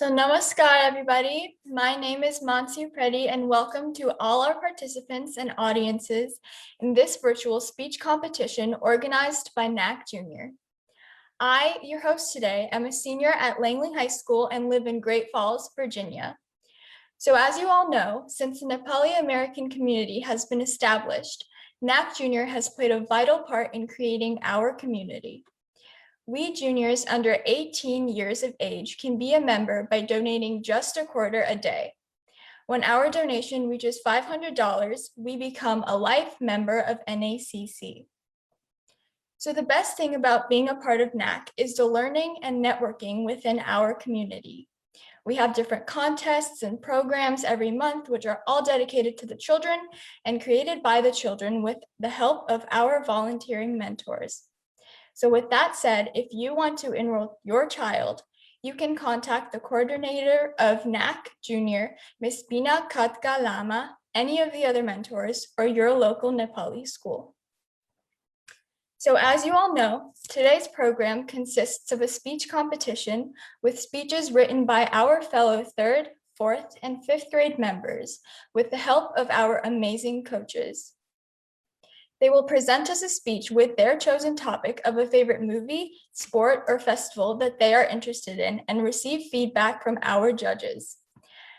So namaskar, everybody. My name is Mansi Preddy, and welcome to all our participants and audiences in this virtual speech competition organized by NACC Junior. I, your host today, am a senior at Langley High School and live in Great Falls, Virginia. So as you all know, since the Nepali American community has been established, NACC Junior has played a vital part in creating our community. We juniors under 18 years of age can be a member by donating just a quarter a day. When our donation reaches $500, we become a life member of NACC. So the best thing about being a part of NACC is the learning and networking within our community. We have different contests and programs every month, which are all dedicated to the children and created by the children with the help of our volunteering mentors. So with that said, if you want to enroll your child, you can contact the coordinator of NACC Junior, Ms. Bina Katka Lama, any of the other mentors, or your local Nepali school. So as you all know, today's program consists of a speech competition with speeches written by our fellow 3rd, 4th, and 5th grade members with the help of our amazing coaches. They will present us a speech with their chosen topic of a favorite movie, sport, or festival that they are interested in and receive feedback from our judges.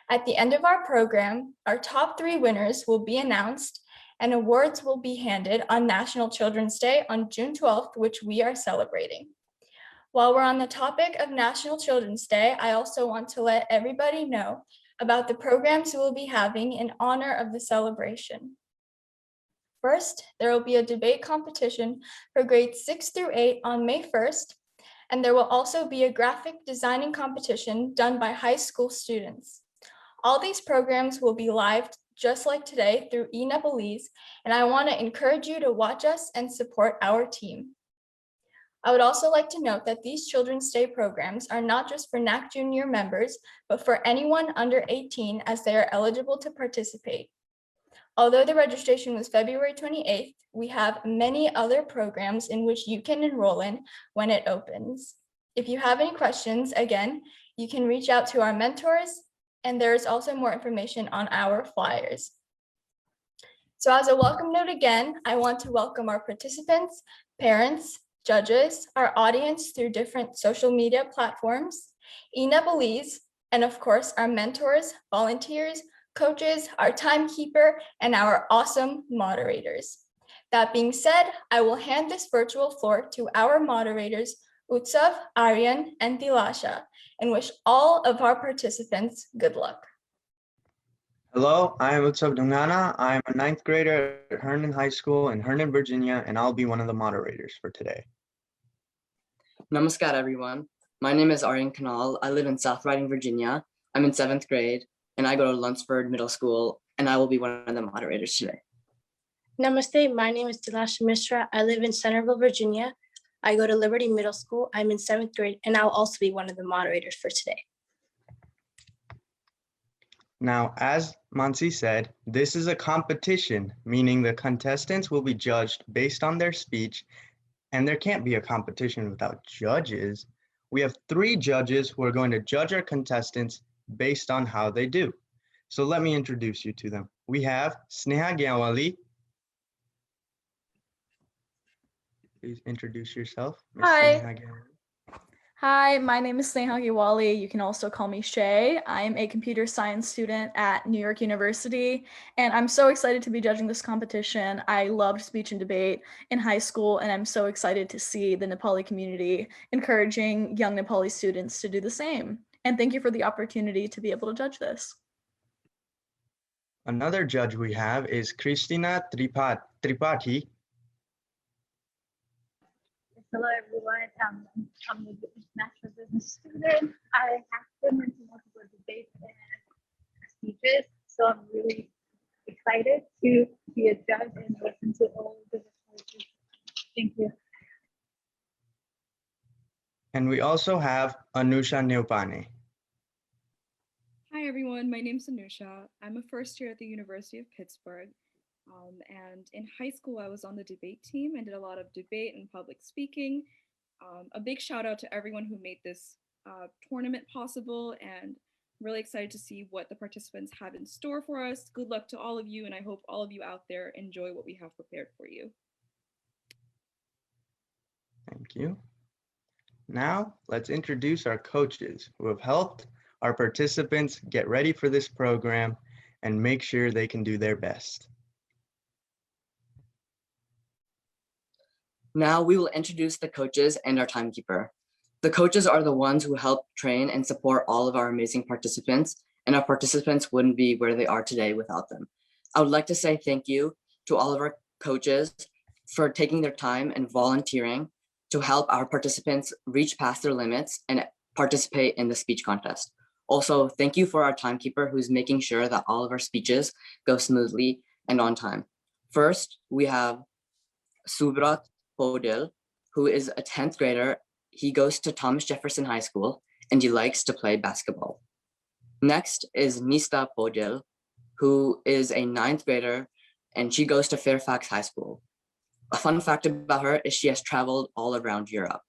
At the end of our program, our top 3 winners will be announced and awards will be handed on National Children's Day on June 12th, which we are celebrating. While we're on the topic of National Children's Day, I also want to let everybody know about the programs we'll be having in honor of the celebration. First, there will be a debate competition for grades 6 through 8 on May 1st, and there will also be a graphic designing competition done by high school students. All these programs will be live just like today through eNepalese, and I want to encourage you to watch us and support our team. I would also like to note that these Children's Day programs are not just for NACC Junior members, but for anyone under 18 as they are eligible to participate. Although the registration was February 28th, we have many other programs in which you can enroll in when it opens. If you have any questions, again, you can reach out to our mentors, and there is also more information on our flyers. So as a welcome note again, I want to welcome our participants, parents, judges, our audience through different social media platforms, eNepalese, and of course, our mentors, volunteers, coaches, our timekeeper, and our awesome moderators. That being said, I will hand this virtual floor to our moderators, Utsav, Aryan, and Dilasha, and wish all of our participants good luck. Hello, I am Utsav Dungana. I am a 9th grader at Herndon High School in Herndon, Virginia, and I'll be one of the moderators for today. Namaskar, everyone. My name is Aryan Kanal. I live in South Riding, Virginia. I'm in 7th grade, and I go to Lunsford Middle School, and I will be one of the moderators today. Namaste, my name is Dilasha Mishra. I live in Centerville, Virginia. I go to Liberty Middle School. I'm in 7th grade, and I'll also be one of the moderators for today. Now, as Mansi said, this is a competition, meaning the contestants will be judged based on their speech, and there can't be a competition without judges. We have 3 judges who are going to judge our contestants based on how they do. So let me introduce you to them. We have Sneha Gyawali. Please introduce yourself. Ms. Hi. Sneha Gyawali. Hi, my name is Sneha Giwali. You can also call me Shay. I'm a computer science student at New York University, and I'm so excited to be judging this competition. I loved speech and debate in high school, and I'm so excited to see the Nepali community encouraging young Nepali students to do the same. And thank you for the opportunity to be able to judge this. Another judge we have is Christina Tripathi. Hello everyone, I'm a National Business student. I have been into multiple debates and speeches, so I'm really excited to be a judge and listen to all the voices. Thank you. And we also have Anusha Neupane. Hi everyone, my name's Anusha. I'm a first year at the University of Pittsburgh. And in high school, I was on the debate team and did a lot of debate and public speaking. A big shout out to everyone who made this tournament possible, and really excited to see what the participants have in store for us. Good luck to all of you, and I hope all of you out there enjoy what we have prepared for you. Thank you. Now, let's introduce our coaches who have helped our participants get ready for this program and make sure they can do their best. Now we will introduce the coaches and our timekeeper. The coaches are the ones who help train and support all of our amazing participants, and our participants wouldn't be where they are today without them. I would like to say thank you to all of our coaches for taking their time and volunteering to help our participants reach past their limits and participate in the speech contest. Also, thank you for our timekeeper who's making sure that all of our speeches go smoothly and on time. First, we have Subrat Podil, who is a 10th grader. He goes to Thomas Jefferson High School and he likes to play basketball. Next is Nista Podil, who is a 9th grader and she goes to Fairfax High School. A fun fact about her is she has traveled all around Europe.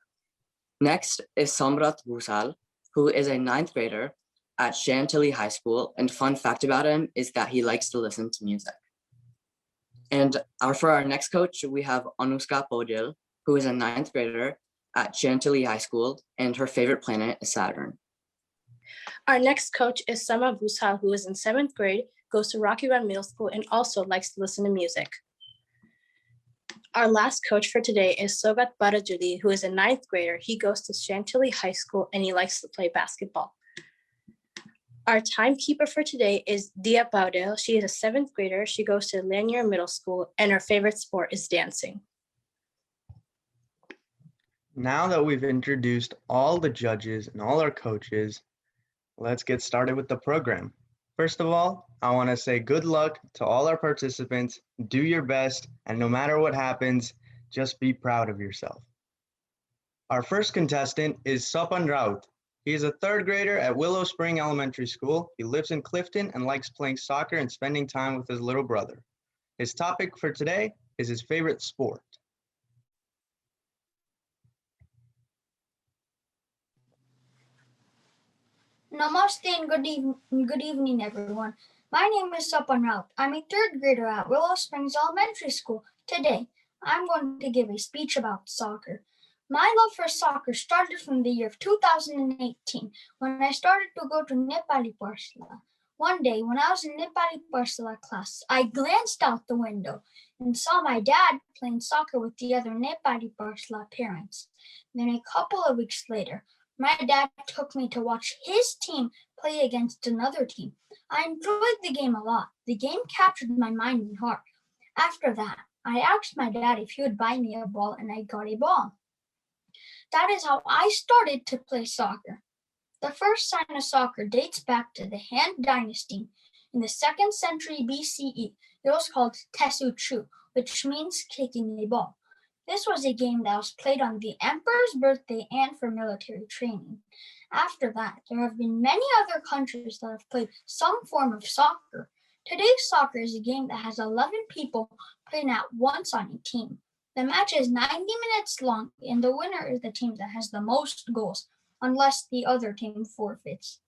Next is Samrat Busal, who is a 9th grader at Chantilly High School, and fun fact about him is that he likes to listen to music. And for our next coach, we have Anushka Podil, who is a 9th grader at Chantilly High School, and her favorite planet is Saturn. Our next coach is Sama Busal, who is in 7th grade, goes to Rocky Run Middle School, and also likes to listen to music. Our last coach for today is Sogat Barajuli, who is a 9th grader. He goes to Chantilly High School and he likes to play basketball. Our timekeeper for today is Dia Baudel. She is a 7th grader. She goes to Lanier Middle School and her favorite sport is dancing. Now that we've introduced all the judges and all our coaches, let's get started with the program. First of all, I want to say good luck to all our participants. Do your best, and no matter what happens, just be proud of yourself. Our first contestant is Sopan Raut. He is a 3rd grader at Willow Spring Elementary School. He lives in Clifton and likes playing soccer and spending time with his little brother. His topic for today is his favorite sport. Namaste and good evening, everyone. My name is Sapan Raut. I'm a 3rd grader at Willow Springs Elementary School. Today, I'm going to give a speech about soccer. My love for soccer started from the year of 2018 when I started to go to Nepali Parsala. One day, when I was in Nepali Parsala class, I glanced out the window and saw my dad playing soccer with the other Nepali Parsala parents. Then a couple of weeks later, my dad took me to watch his team play against another team. I enjoyed the game a lot. The game captured my mind and heart. After that, I asked my dad if he would buy me a ball, and I got a ball. That is how I started to play soccer. The first sign of soccer dates back to the Han Dynasty. In the 2nd century BCE, it was called Tesu Chu, which means kicking a ball. This was a game that was played on the emperor's birthday and for military training. After that, there have been many other countries that have played some form of soccer. Today's soccer is a game that has 11 people playing at once on a team. The match is 90 minutes long, and the winner is the team that has the most goals, unless the other team forfeits.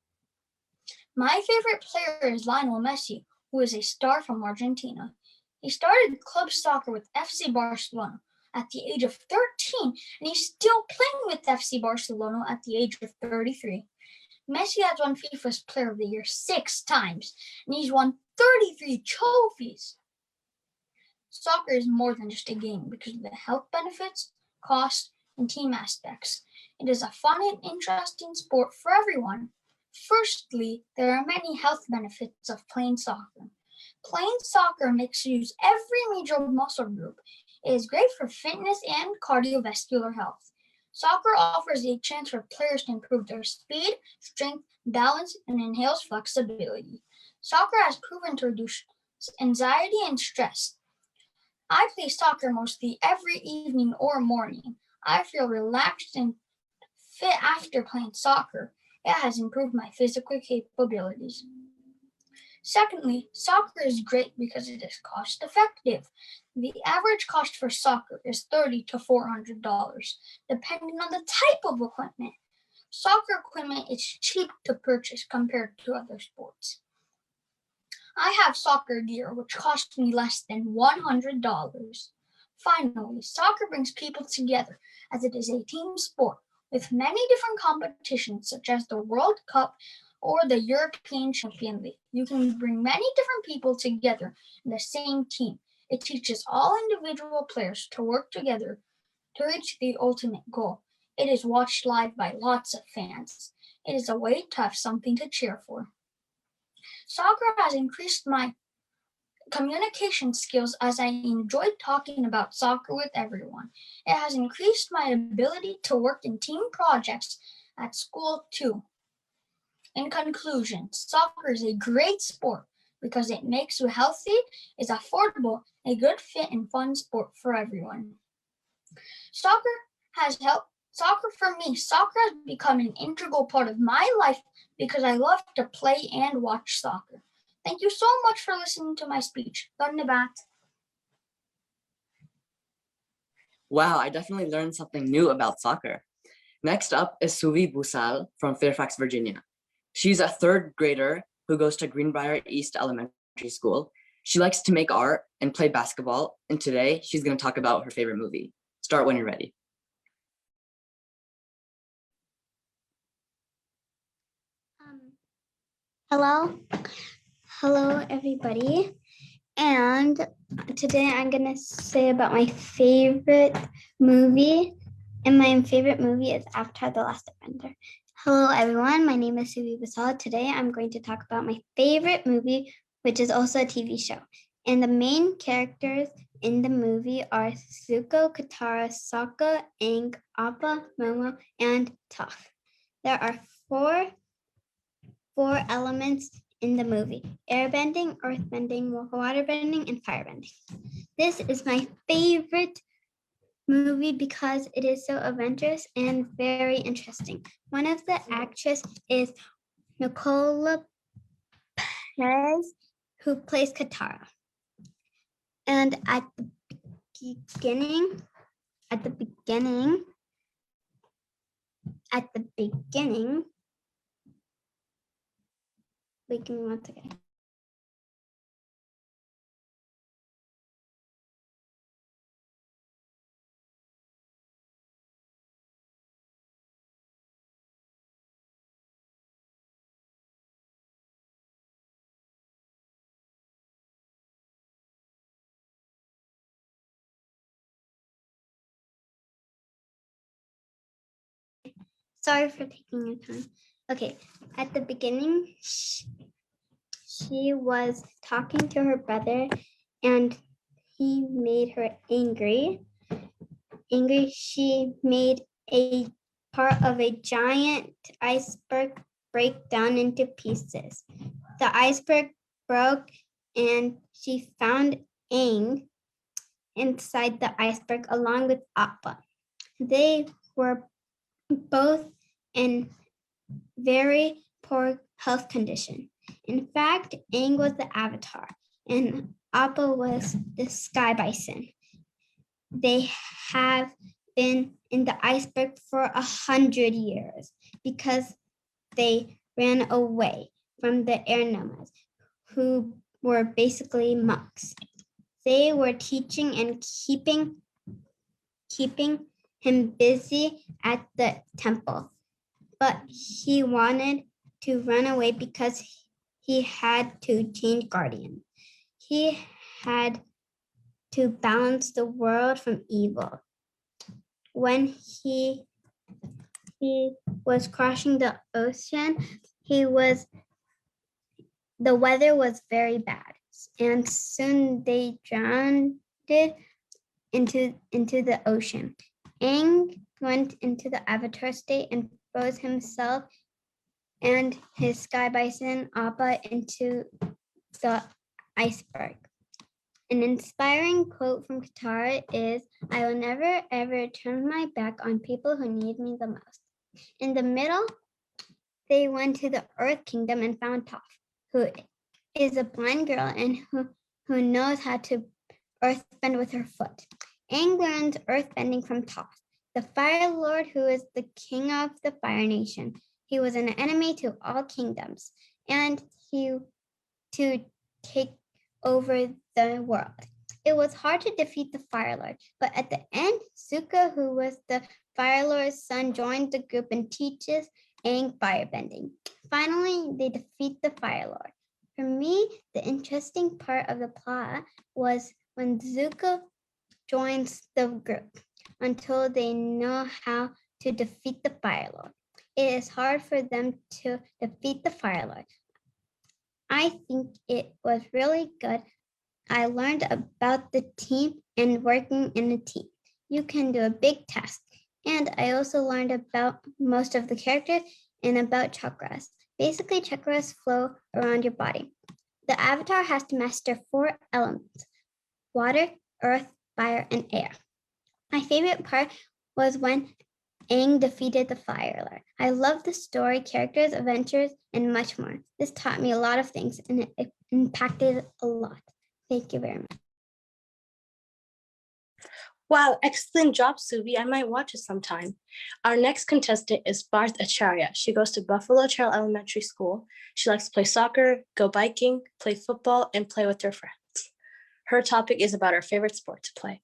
My favorite player is Lionel Messi, who is a star from Argentina. He started club soccer with FC Barcelona at the age of 13, and he's still playing with FC Barcelona at the age of 33. Messi has won FIFA's Player of the Year 6 times, and he's won 33 trophies. Soccer is more than just a game because of the health benefits, cost, and team aspects. It is a fun and interesting sport for everyone. Firstly, there are many health benefits of playing soccer. Playing soccer makes you use every major muscle group. It is great for fitness and cardiovascular health. Soccer offers a chance for players to improve their speed, strength, balance, and enhance flexibility. Soccer has proven to reduce anxiety and stress. I play soccer mostly every evening or morning. I feel relaxed and fit after playing soccer. It has improved my physical capabilities. Secondly, soccer is great because it is cost effective. The average cost for soccer is $30 to $400, depending on the type of equipment. Soccer equipment is cheap to purchase compared to other sports. I have soccer gear which cost me less than $100. Finally, soccer brings people together as it is a team sport with many different competitions such as the World Cup or the European Champion League. You can bring many different people together in the same team. It teaches all individual players to work together to reach the ultimate goal. It is watched live by lots of fans. It is a way to have something to cheer for. Soccer has increased my communication skills as I enjoyed talking about soccer with everyone. It has increased my ability to work in team projects at school too. In conclusion, soccer is a great sport because it makes you healthy, is affordable, a good fit and fun sport for everyone. Soccer for me, soccer has become an integral part of my life because I love to play and watch soccer. Thank you so much for listening to my speech. Dhanyavad. Wow, I definitely learned something new about soccer. Next up is Suvi Busal from Fairfax, Virginia. She's a third grader who goes to Greenbrier East Elementary School. She likes to make art and play basketball, and today she's going to talk about her favorite movie. Start when you're ready. Hello everybody, and today I'm gonna say about my favorite movie, and my favorite movie is Avatar: The Last Airbender. Hello everyone, my name is Suvi Basal. Today I'm going to talk about my favorite movie, which is also a TV show, and the main characters in the movie are Zuko, Katara, Sokka, Aang, Appa, Momo, and Toph. There are four elements in the movie: airbending, earthbending, waterbending, and firebending. This is my favorite movie because it is so adventurous and very interesting. One of the actresses is Nicola Perez, who plays Katara. And at the beginning, wait, give me 1 second. Sorry for taking your time. Okay, at the beginning, she was talking to her brother and he made her angry. She made a part of a giant iceberg break down into pieces. The iceberg broke and she found Aang inside the iceberg along with Appa. They were both in very poor health condition. In fact, Aang was the Avatar and Appa was the Sky Bison. They have been in the iceberg for 100 years because they ran away from the air nomads, who were basically monks. They were teaching and keeping him busy at the temple, but he wanted to run away because he had to change guardian. He had to balance the world from evil. When he was crossing the ocean, the weather was very bad, and soon they drowned into the ocean. Aang went into the Avatar state and froze himself and his Sky Bison Appa into the iceberg. An inspiring quote from Katara is, "I will never ever turn my back on people who need me the most." In the middle, they went to the Earth Kingdom and found Toph, who is a blind girl and who knows how to earthbend with her foot. Aang learns earthbending from Toph. the Fire Lord, who is the king of the Fire Nation. He was an enemy to all kingdoms, and he to take over the world. It was hard to defeat the Fire Lord, but at the end, Zuko, who was the Fire Lord's son, joined the group and teaches Aang firebending. Finally, they defeat the Fire Lord. For me, the interesting part of the plot was when Zuko joins the group until they know how to defeat the Fire Lord. It is hard for them to defeat the Fire Lord. I think it was really good. I learned about the team and working in a team. You can do a big task. And I also learned about most of the characters and about chakras. Basically, chakras flow around your body. The avatar has to master 4 elements: water, earth, fire, and air. My favorite part was when Aang defeated the Fire Lord. I love the story, characters, adventures, and much more. This taught me a lot of things and it impacted a lot. Thank you very much. Wow, excellent job, Suvi. I might watch it sometime. Our next contestant is Barth Acharya. She goes to Buffalo Trail Elementary School. She likes to play soccer, go biking, play football, and play with her friends. Her topic is about her favorite sport to play.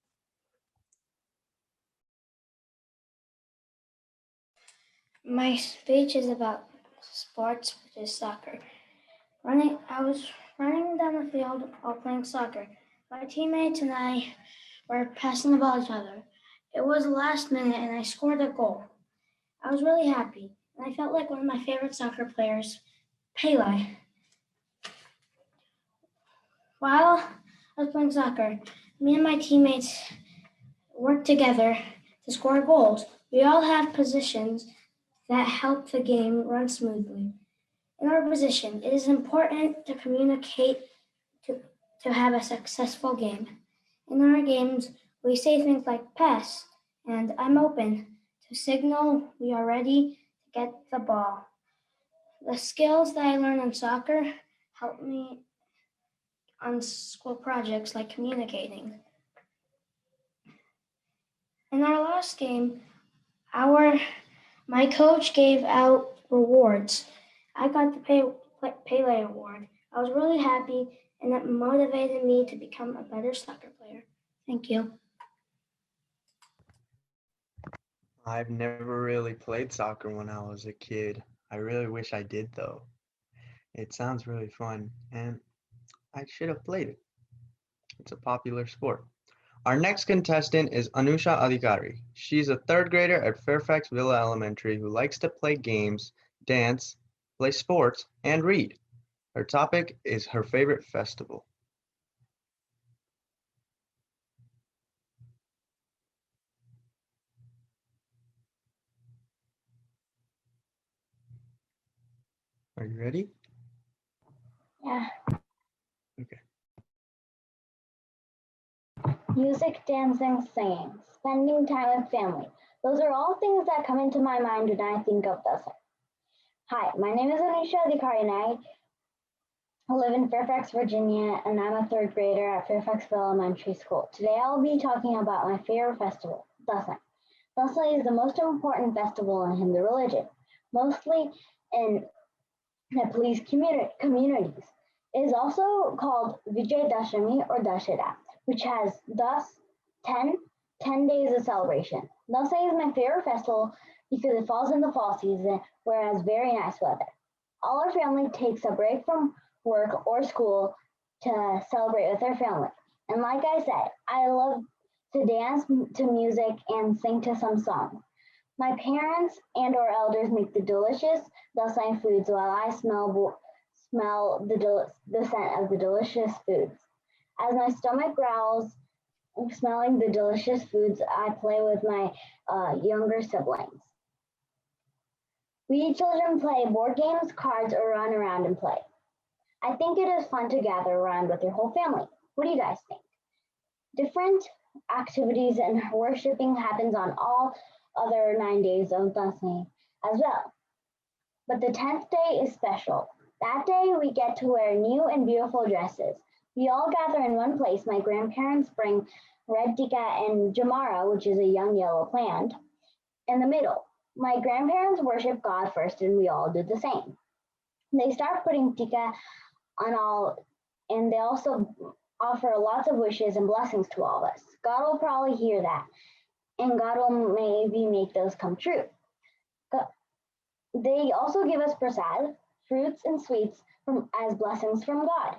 My speech is about sports, which is soccer. I was running down the field while playing soccer. My teammates and I were passing the ball to each other. It was the last minute and I scored a goal. I was really happy and I felt like one of my favorite soccer players, Pele. While I was playing soccer, me and my teammates worked together to score goals. We all have positions that help the game run smoothly. In our position, it is important to communicate to have a successful game. In our games, we say things like pass and I'm open to signal we are ready to get the ball. The skills that I learned in soccer help me on school projects like communicating. In our last game, my coach gave out rewards. I got the Pele Award. I was really happy and that motivated me to become a better soccer player. Thank you. I've never really played soccer when I was a kid. I really wish I did though. It sounds really fun and I should have played it. It's a popular sport. Our next contestant is Anusha Adhikari. She's a 3rd grader at Fairfax Villa Elementary who likes to play games, dance, play sports, and read. Her topic is her favorite festival. Are you ready? Yeah. Okay. Music, dancing, singing, spending time with family. Those are all things that come into my mind when I think of Dasai. Hi, my name is Anusha Adhikari and I live in Fairfax, Virginia, and I'm a 3rd grader at Fairfaxville Elementary School. Today I'll be talking about my favorite festival, Dasai. Dasai is the most important festival in Hindu religion, mostly in Nepalese communities. It is also called Vijay Dashami or Dashera, which has 10 days of celebration. Dasai is my favorite festival because it falls in the fall season where it has very nice weather. All our family takes a break from work or school to celebrate with their family. And like I said, I love to dance to music and sing to some songs. My parents and or elders make the delicious Dasai foods while I smell the scent of the delicious foods. As my stomach growls, smelling the delicious foods, I play with my younger siblings. We children play board games, cards, or run around and play. I think it is fun to gather around with your whole family. What do you guys think? Different activities and worshiping happens on all other 9 days of Dasai as well. But the 10th day is special. That day we get to wear new and beautiful dresses. We all gather in one place. My grandparents bring red tika and jamara, which is a young yellow plant, in the middle. My grandparents worship God first, and we all do the same. They start putting tika on all, and they also offer lots of wishes and blessings to all of us. God will probably hear that, and God will maybe make those come true. They also give us prasad, fruits and sweets as blessings from God.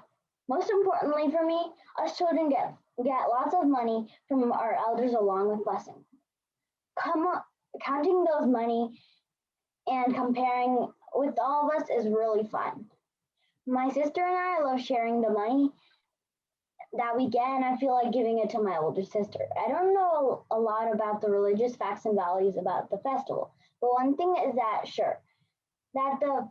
Most importantly for me, us children get lots of money from our elders along with blessings. Counting those money and comparing with all of us is really fun. My sister and I love sharing the money that we get, and I feel like giving it to my older sister. I don't know a lot about the religious facts and values about the festival, but one thing is that the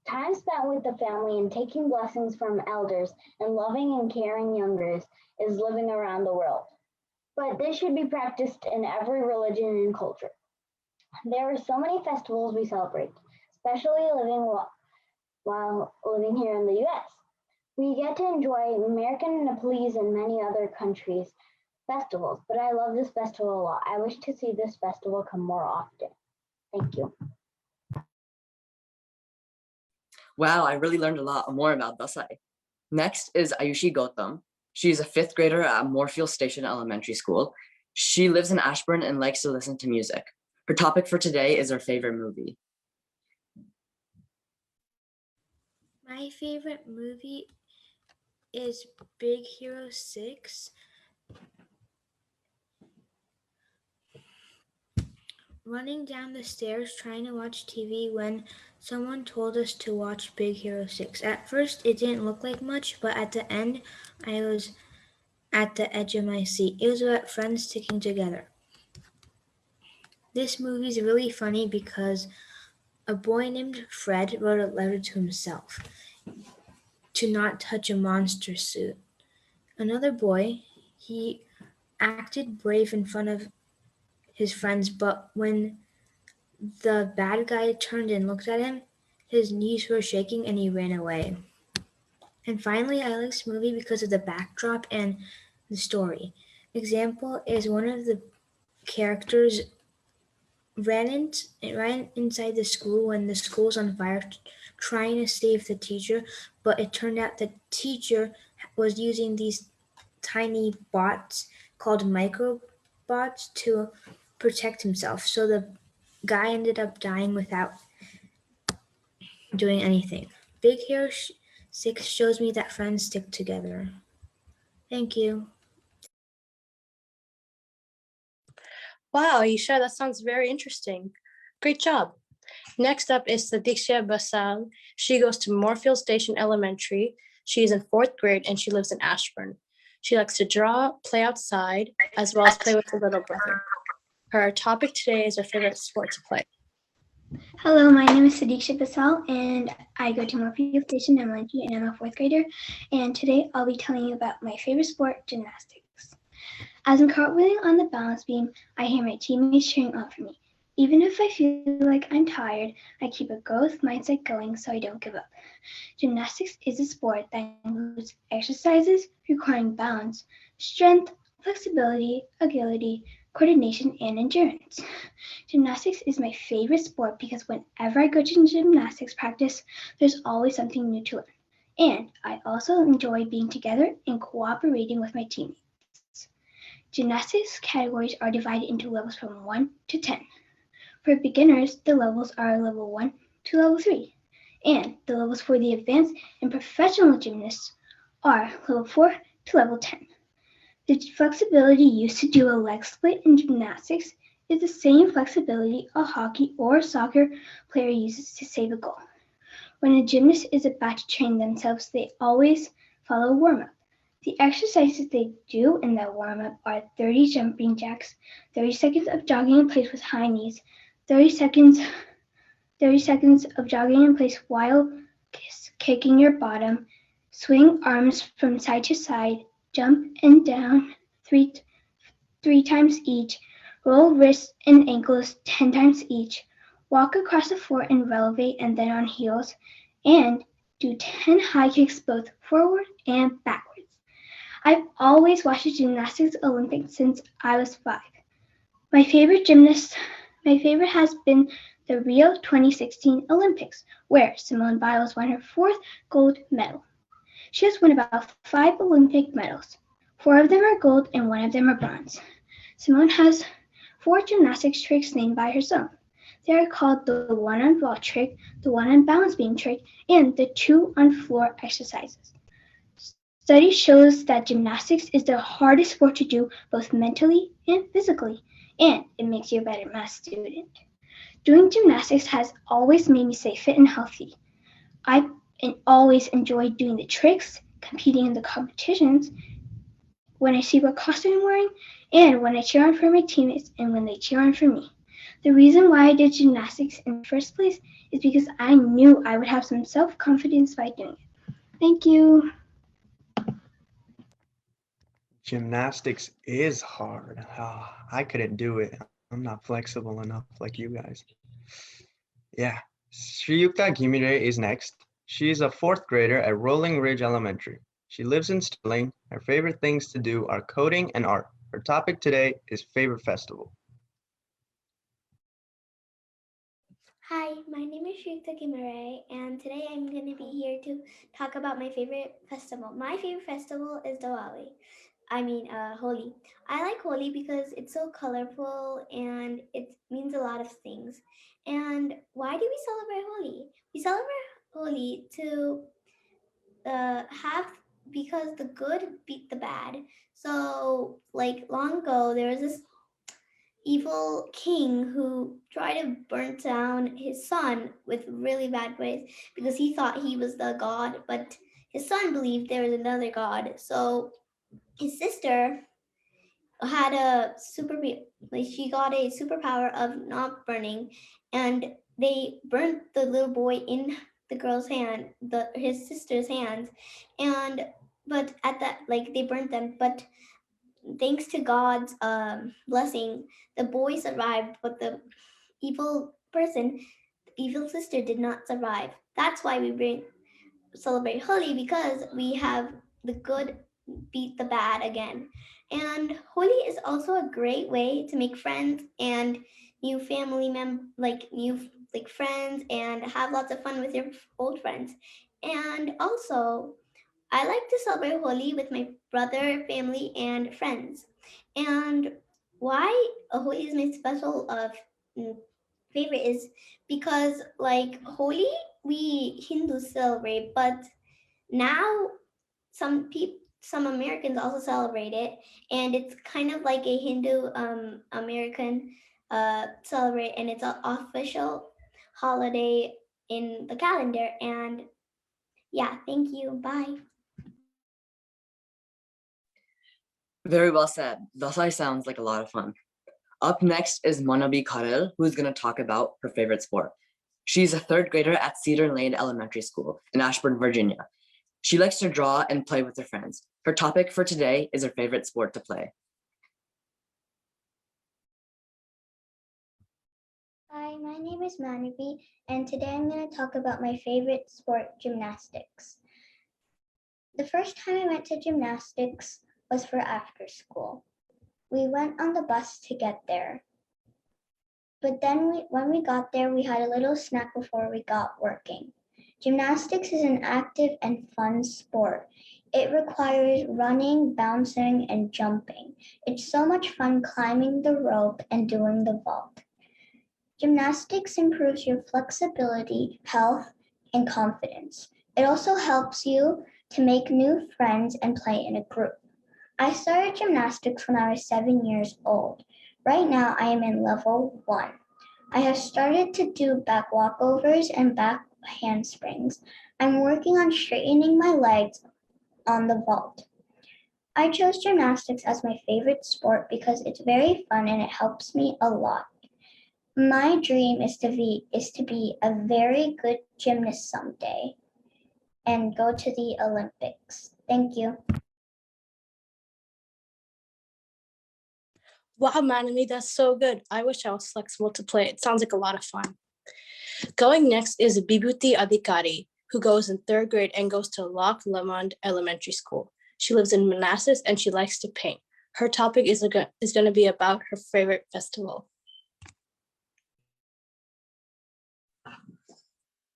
time spent with the family and taking blessings from elders and loving and caring youngers is living around the world. But this should be practiced in every religion and culture. There are so many festivals we celebrate, especially while living here in the US. We get to enjoy American, Nepalese, and many other countries' festivals, but I love this festival a lot. I wish to see this festival come more often. Thank you. Wow, I really learned a lot more about Dasai. Next is Ayushi Gautam. She is a 5th grader at Moorfield Station Elementary School. She lives in Ashburn and likes to listen to music. Her topic for today is her favorite movie. My favorite movie is Big Hero 6. Running down the stairs trying to watch TV when someone told us to watch Big Hero 6. At first, it didn't look like much, but at the end, I was at the edge of my seat. It was about friends sticking together. This movie is really funny because a boy named Fred wrote a letter to himself to not touch a monster suit. Another boy, he acted brave in front of his friends, but when the bad guy turned and looked at him, his knees were shaking and he ran away. And finally, I like this movie because of the backdrop and the story. Example is one of the characters ran inside the school when the school's on fire trying to save the teacher, but it turned out the teacher was using these tiny bots called microbots to protect himself. So the guy ended up dying without doing anything. Big Hero 6 shows me that friends stick together. Thank you. Wow, Aisha, that sounds very interesting. Great job. Next up is Sadiksha Basal. She goes to Moorfield Station Elementary. She is in 4th grade and she lives in Ashburn. She likes to draw, play outside, as well as play with her little brother. Her topic today is her favorite sport to play. Hello, my name is Sadiksha Basal, and I go to Moorfield Station Elementary, and I'm a 4th grader. And today I'll be telling you about my favorite sport, gymnastics. As I'm cartwheeling on the balance beam, I hear my teammates cheering on for me. Even if I feel like I'm tired, I keep a growth mindset going so I don't give up. Gymnastics is a sport that includes exercises requiring balance, strength, flexibility, agility, coordination, and endurance. Gymnastics is my favorite sport because whenever I go to gymnastics practice, there's always something new to learn. And I also enjoy being together and cooperating with my teammates. Gymnastics categories are divided into levels from 1 to 10. For beginners, the levels are level 1 to level 3. And the levels for the advanced and professional gymnasts are level 4 to level 10. The flexibility used to do a leg split in gymnastics is the same flexibility a hockey or soccer player uses to save a goal. When a gymnast is about to train themselves, they always follow a warm-up. The exercises they do in that warm-up are 30 jumping jacks, 30 seconds of jogging in place with high knees, 30 seconds of jogging in place while kicking your bottom, swing arms from side to side, jump and down three times each, roll wrists and ankles 10 times each, walk across the floor and relevate and then on heels, and do 10 high kicks both forward and backwards. I've always watched the gymnastics Olympics since I was 5. My favorite gymnast My favorite has been the Rio 2016 Olympics, where Simone Biles won her fourth gold medal. She has won about 5 Olympic medals. 4 of them are gold and 1 of them are bronze. Simone has 4 gymnastics tricks named by herself. They are called the one on vault trick, the one on balance beam trick, and the 2 on floor exercises. Study shows that gymnastics is the hardest sport to do both mentally and physically, and it makes you a better math student. Doing gymnastics has always made me stay fit and healthy. I always enjoy doing the tricks, competing in the competitions, when I see what costume I'm wearing, and when I cheer on for my teammates and when they cheer on for me. The reason why I did gymnastics in the first place is because I knew I would have some self-confidence by doing it. Thank you. Gymnastics is hard. I couldn't do it. I'm not flexible enough like you guys. Yeah, Shriyukta Gimire is next. She is a 4th grader at Rolling Ridge Elementary. She lives in Sterling. Her favorite things to do are coding and art. Her topic today is favorite festival. Hi, my name is Shrikta Kimare, and today I'm going to be here to talk about my favorite festival. My favorite festival is Holi. I like Holi because it's so colorful and it means a lot of things. And why do we celebrate Holi? We celebrate Holi to have because the good beat the bad. So, like long ago, there was this evil king who tried to burn down his son with really bad ways because he thought he was the god, but his son believed there was another god. So his sister had a she got a superpower of not burning, and they burnt the little boy in the girl's hand, his sister's hands, and but at that they burnt them, but thanks to God's blessing, the boy survived, but the evil person, the evil sister, did not survive. That's why we celebrate Holi, because we have the good beat the bad again. And Holi is also a great way to make friends and new family new friends, and have lots of fun with your old friends. And also, I like to celebrate Holi with my brother, family, and friends. And why Holi is my special favorite is because Holi we Hindus celebrate, but now some Americans also celebrate it, and it's kind of like a Hindu American celebrate, and it's an official holiday in the calendar. And yeah, thank you. Bye. Very well said. Dasai sounds like a lot of fun. Up next is Manabi Karel, who's going to talk about her favorite sport. She's a 3rd grader at Cedar Lane Elementary School in Ashburn, Virginia. She likes to draw and play with her friends. Her topic for today is her favorite sport to play. Hi, my name is Manabi, and today I'm going to talk about my favorite sport, gymnastics. The first time I went to gymnastics was for after school. We went on the bus to get there. But then when we got there, we had a little snack before we got working. Gymnastics is an active and fun sport. It requires running, bouncing, and jumping. It's so much fun climbing the rope and doing the vault. Gymnastics improves your flexibility, health, and confidence. It also helps you to make new friends and play in a group. I started gymnastics when I was 7 years old. Right now, I am in level 1. I have started to do back walkovers and back handsprings. I'm working on straightening my legs on the vault. I chose gymnastics as my favorite sport because it's very fun and it helps me a lot. My dream is to be a very good gymnast someday and go to the Olympics. Thank you. Wow, Manami, that's so good. I wish I was flexible to play. It sounds like a lot of fun. Going next is Bibhuti Adhikari, who goes in 3rd grade and goes to Loch Lomond Elementary School. She lives in Manassas and she likes to paint. Her topic is going to be about her favorite festival.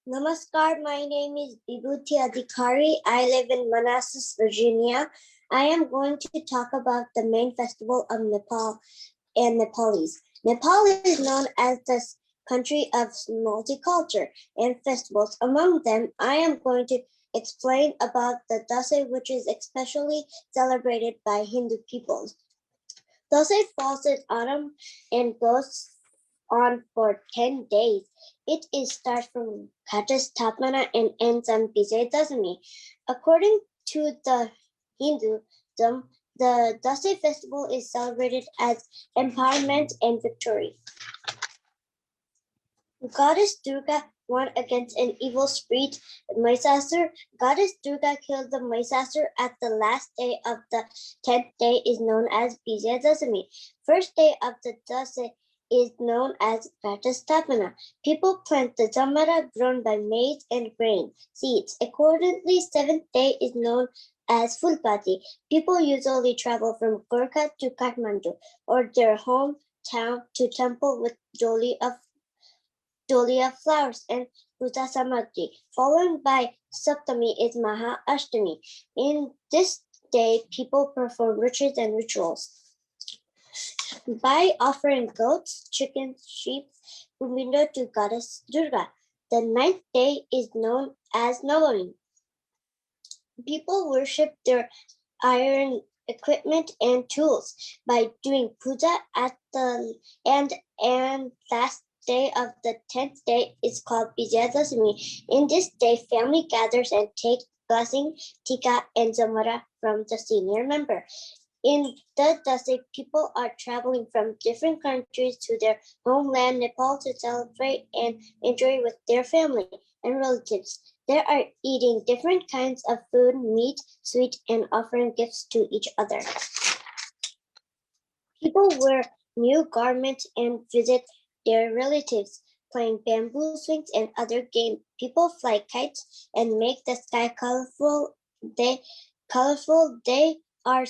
Namaskar, my name is Vibhuti Adhikari. I live in Manassas, Virginia. I am going to talk about the main festival of Nepal and Nepalese. Nepal is known as the country of multicultural and festivals. Among them, I am going to explain about the Dasai, which is especially celebrated by Hindu peoples. Dasai falls in autumn and goes on for 10 days. It starts from Katastapana and ends on Vijayadashami. According to the Hinduism, the Dasai festival is celebrated as empowerment and victory. Goddess Durga won against an evil spirit, Mysasur. Goddess Durga killed the Mysasur at the last day of the 10th day is known as Vijayadashami. First day of the Dasai is known as Ghatastapana. People plant the jamara grown by maize and grain seeds. Accordingly, seventh day is known as Fulpati. People usually travel from Gorkha to Kathmandu or their hometown to temple with joli of flowers and Puja Samadhi. Followed by Saptami is Maha Ashtami. In this day, people perform rituals and rituals. By offering goats, chickens, sheep, Umindo to Goddess Durga. The ninth day is known as Navami. People worship their iron equipment and tools by doing puja at the end and last day of the 10th day is called Vijayadashami. In this day, family gathers and take blessing, tika, and zamara from the senior member. In the Dasai, people are traveling from different countries to their homeland, Nepal, to celebrate and enjoy with their family and relatives. They are eating different kinds of food, meat, sweet, and offering gifts to each other. People wear new garments and visit their relatives, playing bamboo swings and other games. People fly kites and make the sky colorful. They are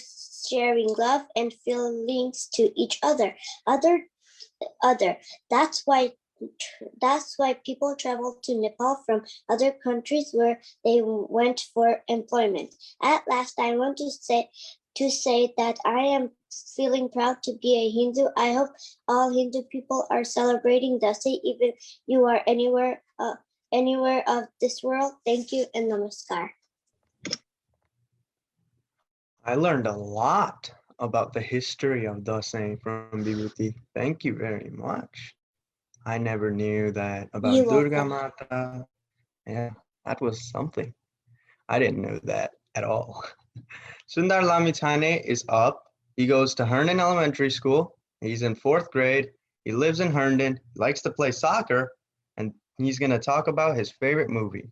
sharing love and feelings to each other. That's why people travel to Nepal from other countries where they went for employment. At last, I want to say that I am feeling proud to be a Hindu. I hope all Hindu people are celebrating Dasai, even you are anywhere of this world. Thank you and namaskar. I learned a lot about the history of Dasai from Vibhuti. Thank you very much. I never knew that about You're Durga welcome. Mata. Yeah, that was something. I didn't know that at all. Sundar Lamithane is up. He goes to Herndon Elementary School. He's in 4th grade. He lives in Herndon. He likes to play soccer, and he's going to talk about his favorite movie.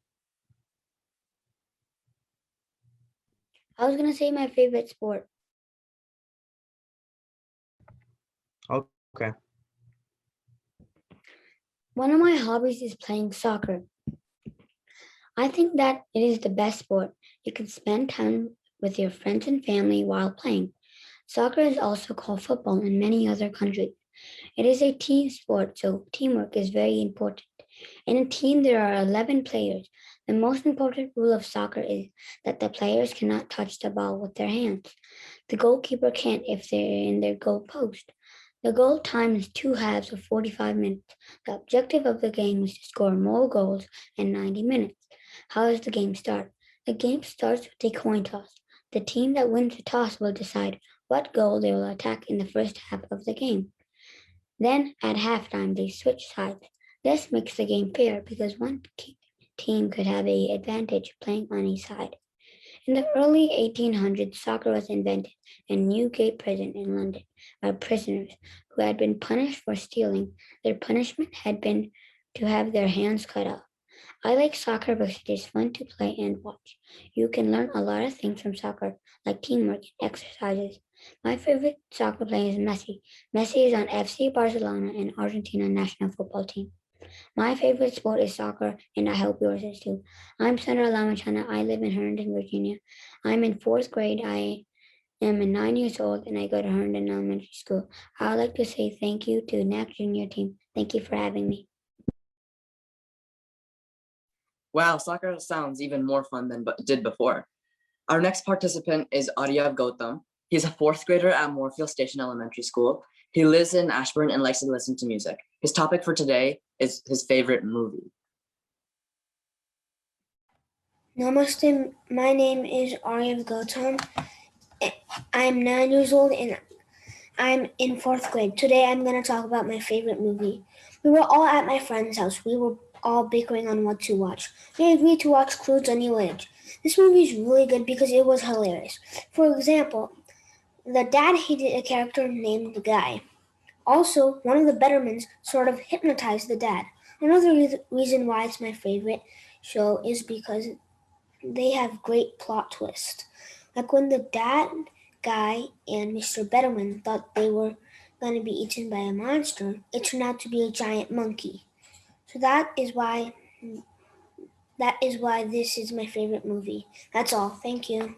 I was going to say my favorite sport. Okay. One of my hobbies is playing soccer. I think that it is the best sport. You can spend time with your friends and family while playing. Soccer is also called football in many other countries. It is a team sport, so teamwork is very important. In a team, there are 11 players. The most important rule of soccer is that the players cannot touch the ball with their hands. The goalkeeper can't if they're in their goal post. The goal time is 2 halves of 45 minutes. The objective of the game is to score more goals in 90 minutes. How does the game start? The game starts with a coin toss. The team that wins the toss will decide what goal they will attack in the first half of the game. Then at halftime, they switch sides. This makes the game fair because one team could have an advantage playing on each side. In the early 1800s, soccer was invented in Newgate Prison in London by prisoners who had been punished for stealing. Their punishment had been to have their hands cut off. I like soccer because it is fun to play and watch. You can learn a lot of things from soccer, like teamwork and exercises. My favorite soccer player is Messi. Messi is on FC Barcelona and Argentina national football team. My favorite sport is soccer, and I hope yours is too. I'm Sandra Lamachana. I live in Herndon, Virginia. I'm in 4th grade. I am 9 years old, and I go to Herndon Elementary School. I would like to say thank you to NACC Junior team. Thank you for having me. Wow, soccer sounds even more fun than it did before. Our next participant is Aryav Gautam. He's a fourth grader at Moorfield Station Elementary School. He lives in Ashburn and likes to listen to music. His topic for today is his favorite movie. Namaste, my name is Aryav Gautam. I'm 9 years old and I'm in fourth grade. Today I'm going to talk about my favorite movie. We were all at my friend's house. We were all bickering on what to watch. We agreed to watch Crude's A New Age. This movie is really good because it was hilarious. For example, the dad hated a character named the Guy. Also, one of the Bettermans sort of hypnotized the dad. Another reason why it's my favorite show is because they have great plot twists. Like when the dad, Guy, and Mr. Betterman thought they were going to be eaten by a monster, it turned out to be a giant monkey. So that is why this is my favorite movie. That's all. Thank you.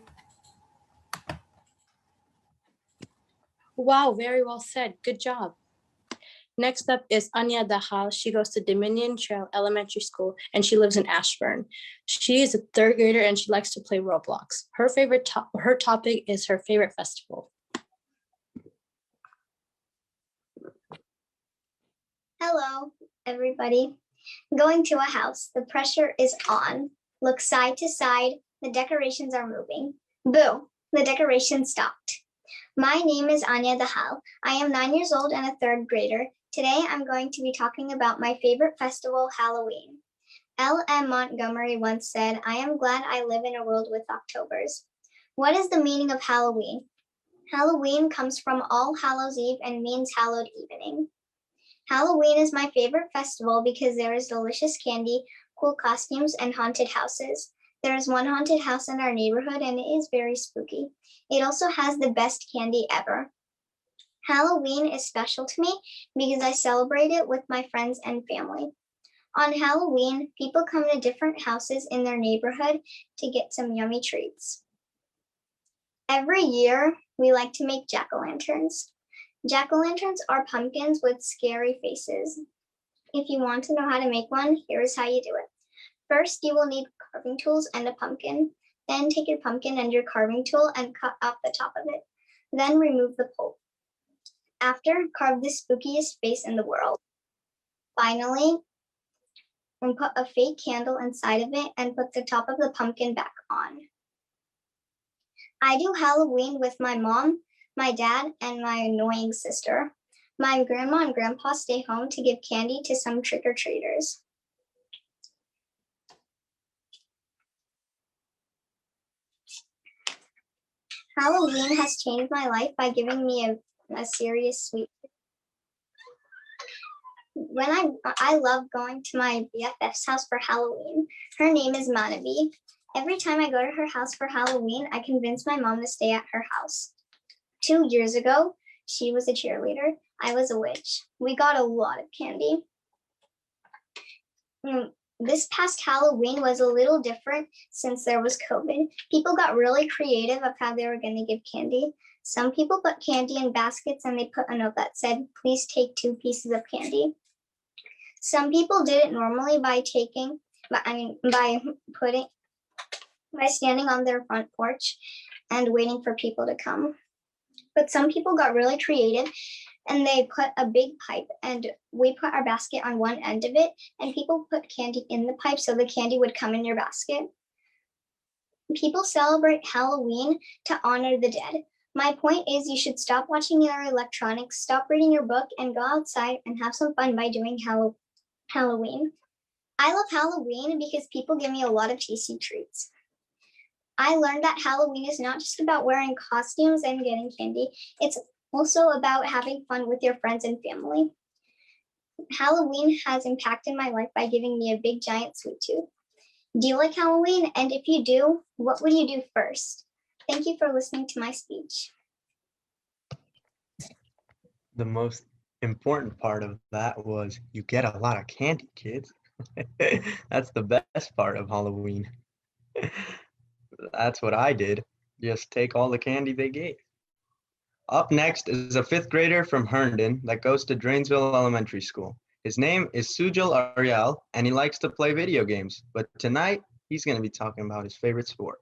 Wow, very well said. Good job. Next up is Anya Dahal. She goes to Dominion Trail Elementary School and she lives in Ashburn. She is a third grader and she likes to play Roblox. Her topic is her favorite festival. Hello, everybody. Going to a house. The pressure is on. Look side to side. The decorations are moving. Boo! The decorations stopped. My name is Anya Dahal. I am 9 years old and a third grader. Today, I'm going to be talking about my favorite festival, Halloween. L.M. Montgomery once said, "I am glad I live in a world with Octobers." What is the meaning of Halloween? Halloween comes from All Hallows Eve and means hallowed evening. Halloween is my favorite festival because there is delicious candy, cool costumes, and haunted houses. There is one haunted house in our neighborhood and it is very spooky. It also has the best candy ever. Halloween is special to me because I celebrate it with my friends and family. On Halloween, people come to different houses in their neighborhood to get some yummy treats. Every year, we like to make jack-o'-lanterns. Jack-o'-lanterns are pumpkins with scary faces. If you want to know how to make one, here's how you do it. First, you will need carving tools and a pumpkin. Then take your pumpkin and your carving tool and cut off the top of it. Then remove the pulp. After, carve the spookiest face in the world. Finally, put a fake candle inside of it and put the top of the pumpkin back on. I do Halloween with my mom, my dad, and my annoying sister. My grandma and grandpa stay home to give candy to some trick-or-treaters. Halloween has changed my life by giving me a serious sweet. When I love going to my BFF's house for Halloween. Her name is Manabi. Every time I go to her house for Halloween, I convince my mom to stay at her house. 2 years ago, she was a cheerleader. I was a witch. We got a lot of candy. This past Halloween was a little different since there was COVID. People got really creative of how they were going to give candy. Some people put candy in baskets and they put a note that said, "Please take 2 pieces of candy." Some people did it normally by standing on their front porch and waiting for people to come. But some people got really creative and they put a big pipe and we put our basket on one end of it and people put candy in the pipe so the candy would come in your basket. People celebrate Halloween to honor the dead. My point is you should stop watching your electronics, stop reading your book, and go outside and have some fun by doing Halloween. I love Halloween because people give me a lot of tasty treats. I learned that Halloween is not just about wearing costumes and getting candy. It's also about having fun with your friends and family. Halloween has impacted my life by giving me a big giant sweet tooth. Do you like Halloween? And if you do, what would you do first? Thank you for listening to my speech. The most important part of that was you get a lot of candy, kids. That's the best part of Halloween. That's what I did. Just take all the candy they gave. Up next is a 5th grader from Herndon that goes to Drainsville Elementary School. His name is Sujal Ariel, and he likes to play video games. But tonight, he's going to be talking about his favorite sport.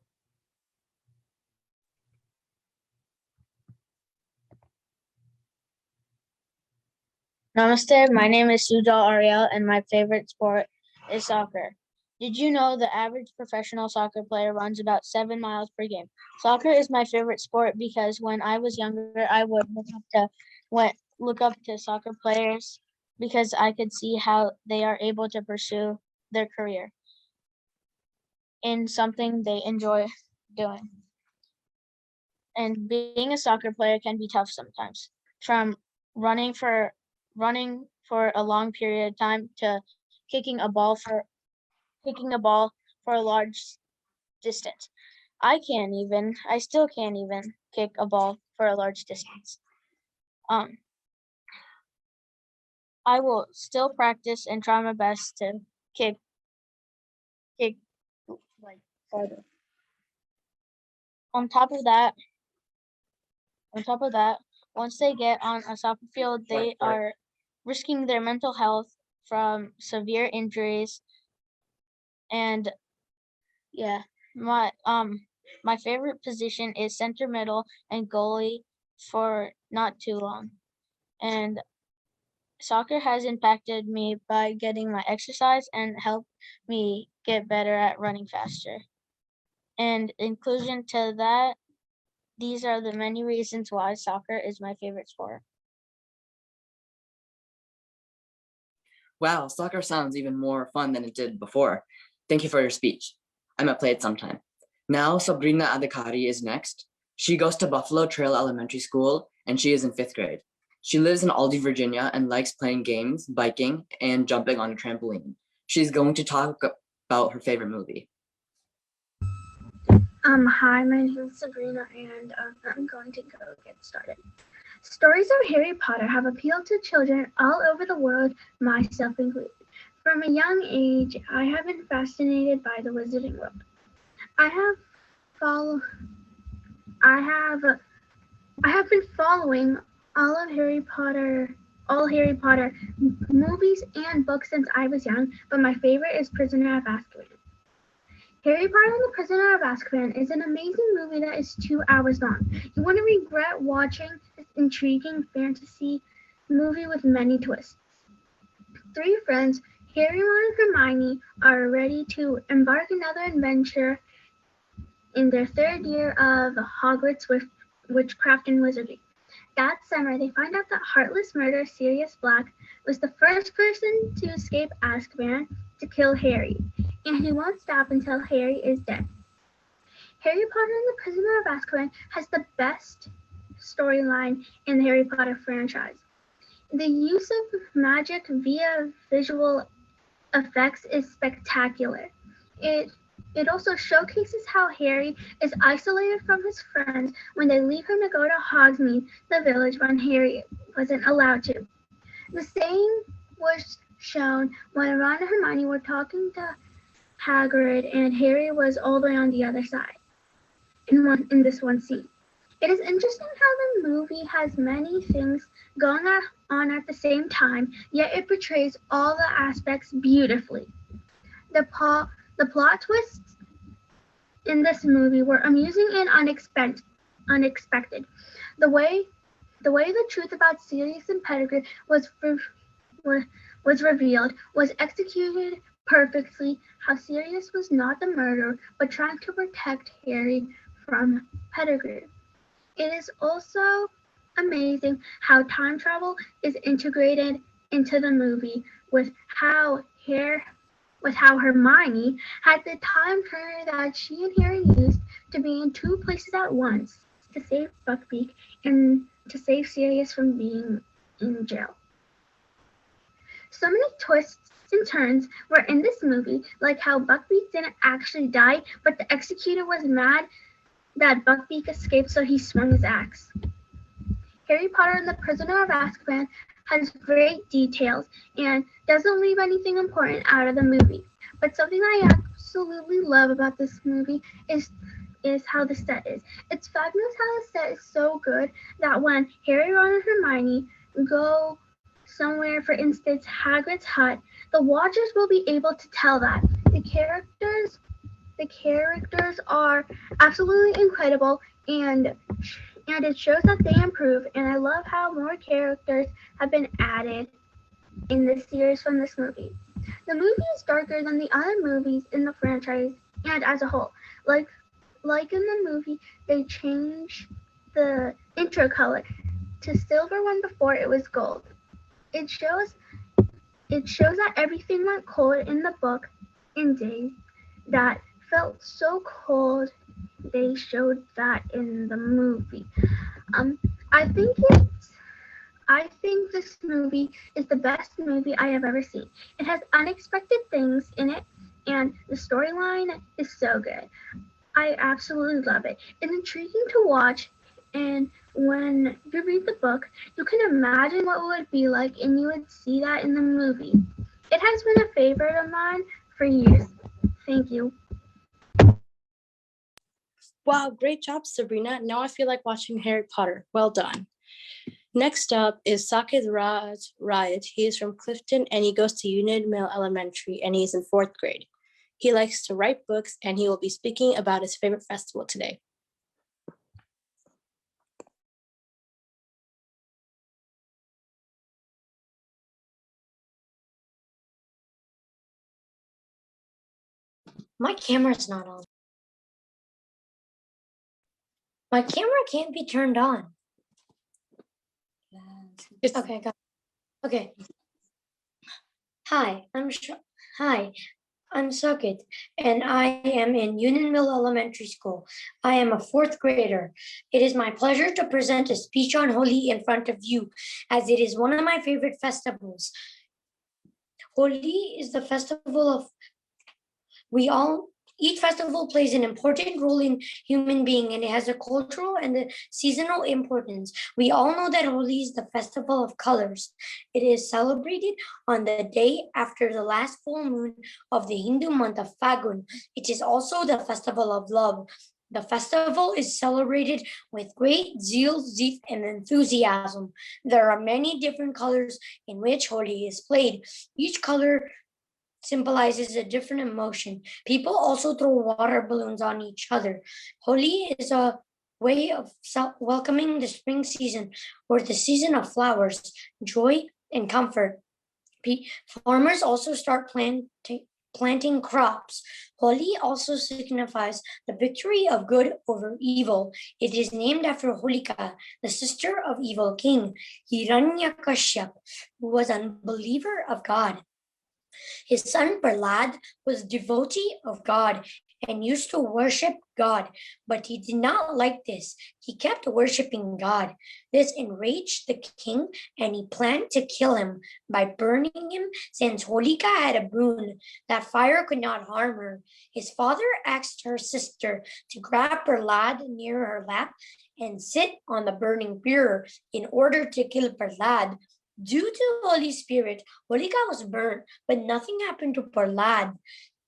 Namaste, my name is Sujal Ariel and my favorite sport is soccer. Did you know the average professional soccer player runs about 7 miles per game? Soccer is my favorite sport because when I was younger, I would look up to soccer players because I could see how they are able to pursue their career in something they enjoy doing. And being a soccer player can be tough sometimes, from running for a long period of time to kicking a ball for a large distance. I still can't even kick a ball for a large distance. I will still practice and try my best to kick like farther. On top of that, once they get on a soccer field, they are risking their mental health from severe injuries. And yeah, my favorite position is center middle and goalie for not too long. And soccer has impacted me by getting my exercise and helped me get better at running faster. And inclusion to that, these are the many reasons why soccer is my favorite sport. Wow, soccer sounds even more fun than it did before. Thank you for your speech. I might play it sometime. Now, Sabrina Adhikari is next. She goes to Buffalo Trail Elementary School, and she is in 5th grade. She lives in Aldie, Virginia, and likes playing games, biking, and jumping on a trampoline. She's going to talk about her favorite movie. Hi, my name is Sabrina, and I'm going to go get started. Stories of Harry Potter have appealed to children all over the world, myself included. From a young age, I have been fascinated by the Wizarding World. I have been following all Harry Potter movies and books since I was young, but my favorite is Prisoner of Azkaban. Harry Potter and the Prisoner of Azkaban is an amazing movie that is 2 hours long. You wouldn't regret watching this intriguing fantasy movie with many twists. 3 friends, Harry, Ron, and Hermione, are ready to embark another adventure in their 3rd year of Hogwarts with witchcraft and wizardry. That summer, they find out that heartless murderer Sirius Black was the first person to escape Azkaban to kill Harry, and he won't stop until Harry is dead. Harry Potter and the Prisoner of Azkaban has the best storyline in the Harry Potter franchise. The use of magic via visual effects is spectacular. It also showcases how Harry is isolated from his friends when they leave him to go to Hogsmeade, the village, when Harry wasn't allowed to. The same was shown when Ron and Hermione were talking to Hagrid and Harry was all the way on the other side in this one scene. It is interesting how the movie has many things going on at the same time, yet it portrays all the aspects beautifully. The plot twists in this movie were amusing and unexpected. The way the truth about Sirius and Pettigrew was revealed was executed perfectly. How Sirius was not the murderer, but trying to protect Harry from Pettigrew. It is also amazing how time travel is integrated into the movie with how Hermione had the time turner that she and Harry used to be in 2 places at once to save Buckbeak and to save Sirius from being in jail. So many twists and turns were in this movie, like how Buckbeak didn't actually die, but the executor was mad that Buckbeak escaped, so he swung his axe. Harry Potter and the Prisoner of Azkaban has great details and doesn't leave anything important out of the movie. But something I absolutely love about this movie is how the set is. It's fabulous how the set is so good that when Harry, Ron, and Hermione go somewhere, for instance, Hagrid's hut, the watchers will be able to tell that. The characters are absolutely incredible, and it shows that they improve, and I love how more characters have been added in this series from this movie. The movie is darker than the other movies in the franchise and as a whole. Like in the movie, they changed the intro color to silver when before it was gold. It shows that everything went cold in the book in days that felt so cold. They showed that in the movie. Um, I think this movie is the best movie I have ever seen. It has unexpected things in it, and the storyline is so good. I absolutely love it. It's intriguing to watch, and when you read the book, you can imagine what it would be like, and you would see that in the movie. It has been a favorite of mine for years. Thank you. Wow, great job, Sabrina. Now I feel like watching Harry Potter. Well done. Next up is Sakit Raj. He is from Clifton and he goes to Union Mill Elementary and he's in 4th grade. He likes to write books and he will be speaking about his favorite festival today. My camera's not on. My camera can't be turned on. Okay, got it. Okay. Hi, I'm Sakit, and I am in Union Mill Elementary School. I am a 4th grader. It is my pleasure to present a speech on Holi in front of you, as it is one of my favorite festivals. Holi is the festival of each festival plays an important role in human being, and it has a cultural and a seasonal importance. We all know that Holi is the festival of colors. It is celebrated on the day after the last full moon of the Hindu month of Fagun. It is also the festival of love. The festival is celebrated with great zeal, and enthusiasm. There are many different colors in which Holi is played. Each color symbolizes a different emotion. People also throw water balloons on each other. Holi is a way of welcoming the spring season, or the season of flowers, joy, and comfort. Farmers also start planting crops. Holi also signifies the victory of good over evil. It is named after Holika, the sister of evil king Hiranyakashyap, who was an unbeliever of God. His son Prahlad was a devotee of God and used to worship God, but he did not like this. He kept worshiping God. This enraged the king, and he planned to kill him by burning him, since Holika had a boon that fire could not harm her. His father asked her sister to grab Prahlad near her lap and sit on the burning pyre in order to kill Prahlad. Due to Holy Spirit, Holika was burnt, but nothing happened to Prahlad.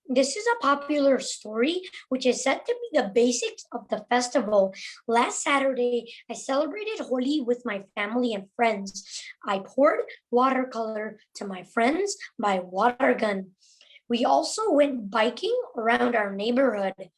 This is a popular story which is said to be the basics of the festival. Last Saturday, I celebrated Holi with my family and friends. I poured watercolor to my friends by water gun. We also went biking around our neighborhood.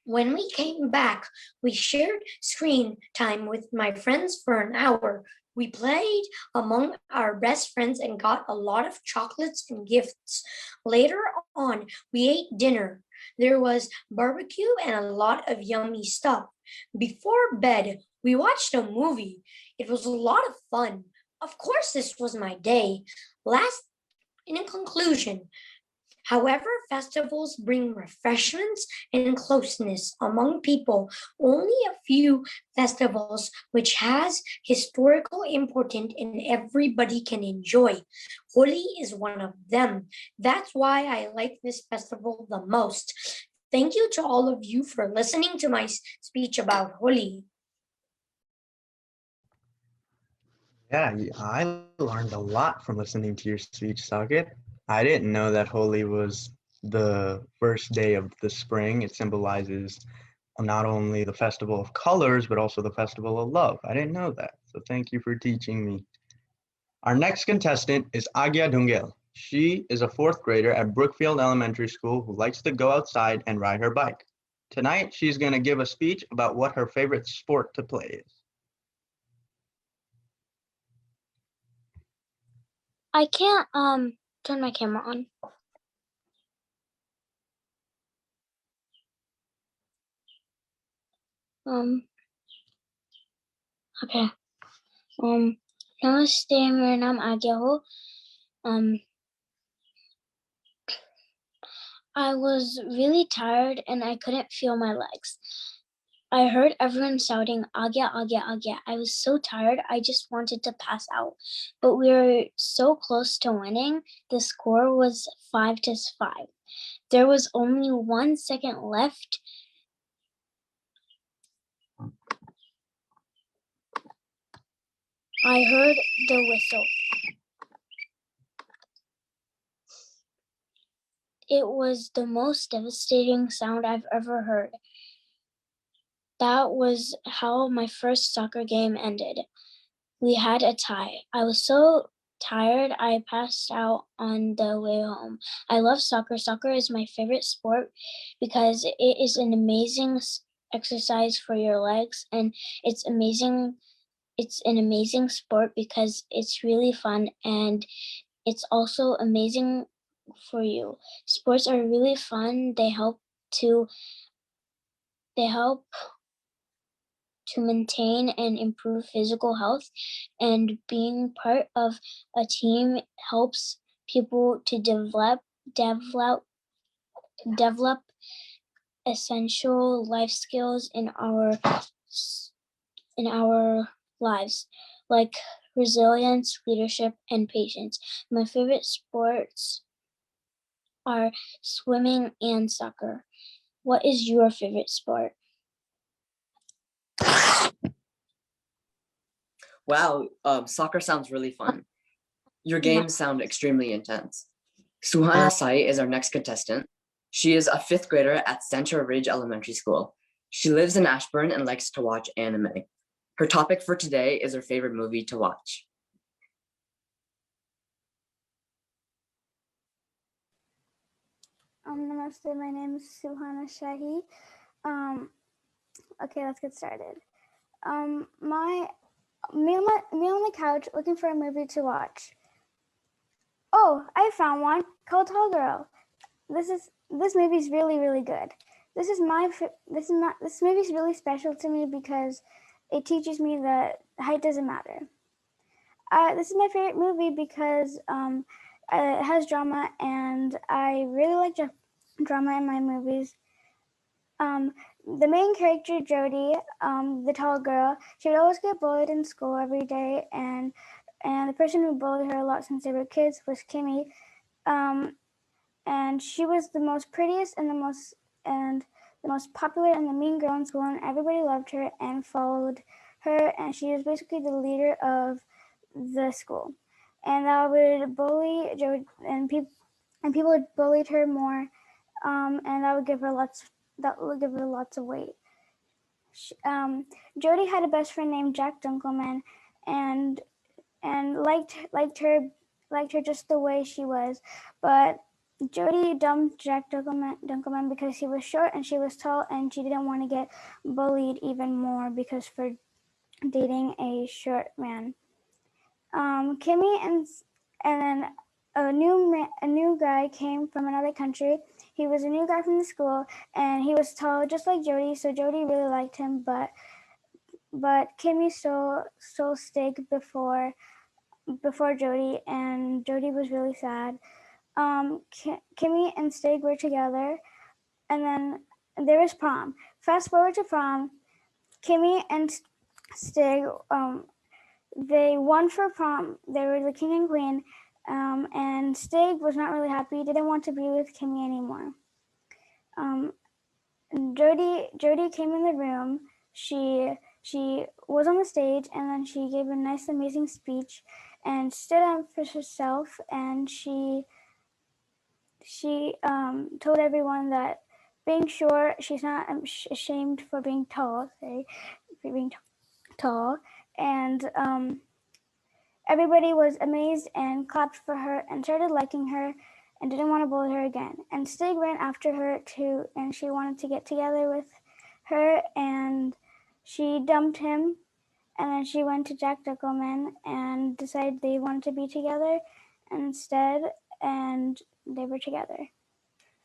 When we came back, we shared screen time with my friends for an hour. We played among our best friends and got a lot of chocolates and gifts. Later on, we ate dinner. There was barbecue and a lot of yummy stuff. Before bed, we watched a movie. It was a lot of fun. Of course, this was my day. In conclusion, however, festivals bring refreshments and closeness among people. Only a few festivals which has historical importance and everybody can enjoy. Holi is one of them. That's why I like this festival the most. Thank you to all of you for listening to my speech about Holi. Yeah, I learned a lot from listening to your speech, Saket. I didn't know that Holi was the first day of the spring. It symbolizes not only the festival of colors, but also the festival of love. I didn't know that. So thank you for teaching me. Our next contestant is Agia Dungel. She is a fourth grader at Brookfield Elementary School who likes to go outside and ride her bike. Tonight, she's going to give a speech about what her favorite sport to play is. I can't turn my camera on. Okay. Namaste, मेरा नाम आज्ञा हो. I was really tired and I couldn't feel my legs. I heard everyone shouting, Agya, Agya, Agya. I was so tired, I just wanted to pass out. But we were so close to winning. The score was 5-5. There was only 1 second left. I heard the whistle. It was the most devastating sound I've ever heard. That was how my first soccer game ended. We had a tie. I was so tired, I passed out on the way home. I love soccer. Soccer is my favorite sport because it is an amazing exercise for your legs, and it's amazing. It's an amazing sport because it's really fun, and it's also amazing for you. Sports are really fun. They help to maintain and improve physical health, and being part of a team helps people to develop essential life skills in our lives, like resilience, leadership, and patience. My favorite sports are swimming and soccer. What is your favorite sport? Wow, soccer sounds really fun. Your games sound extremely intense. Suhana Sai is our next contestant. She is a fifth grader at Center Ridge Elementary School. She lives in Ashburn and likes to watch anime. Her topic for today is her favorite movie to watch. Namaste, my name is Suhana Shahi. Okay, let's get started. Me on the couch looking for a movie to watch. Oh, I found one called Tall Girl. This movie's really good. This movie's really special to me because it teaches me that height doesn't matter. This is my favorite movie because it has drama, and I really like drama in my movies. The main character, Jody, the tall girl, she would always get bullied in school every day, and the person who bullied her a lot since they were kids was Kimmy, and she was the most prettiest and the most popular and the mean girl in school, and everybody loved her and followed her, and she was basically the leader of the school. And I would bully Jody, and people would bully her more, and that would give her lots of weight. Jody had a best friend named Jack Dunkelman, and liked her just the way she was. But Jody dumped Jack Dunkelman because he was short and she was tall, and she didn't want to get bullied even more because for dating a short man. Kimmy and then a new guy came from another country. He was a new guy from the school, and he was tall just like Jody, so Jody really liked him, but Kimmy stole Stig before Jody, and Jody was really sad. Kimmy and Stig were together, and then there was prom. Fast forward to prom. Kimmy and Stig, they won for prom. They were the king and queen, and Stig was not really happy. He didn't want to be with Kimmy anymore. Jody came in the room. She was on the stage, and then she gave a nice, amazing speech, and stood up for herself. And she told everyone that being short, she's not ashamed for being tall. For being tall, and Everybody was amazed and clapped for her and started liking her and didn't want to bully her again. And Stig ran after her too, and she wanted to get together with her, and she dumped him. And then she went to Jack Duckleman and decided they wanted to be together instead, and they were together.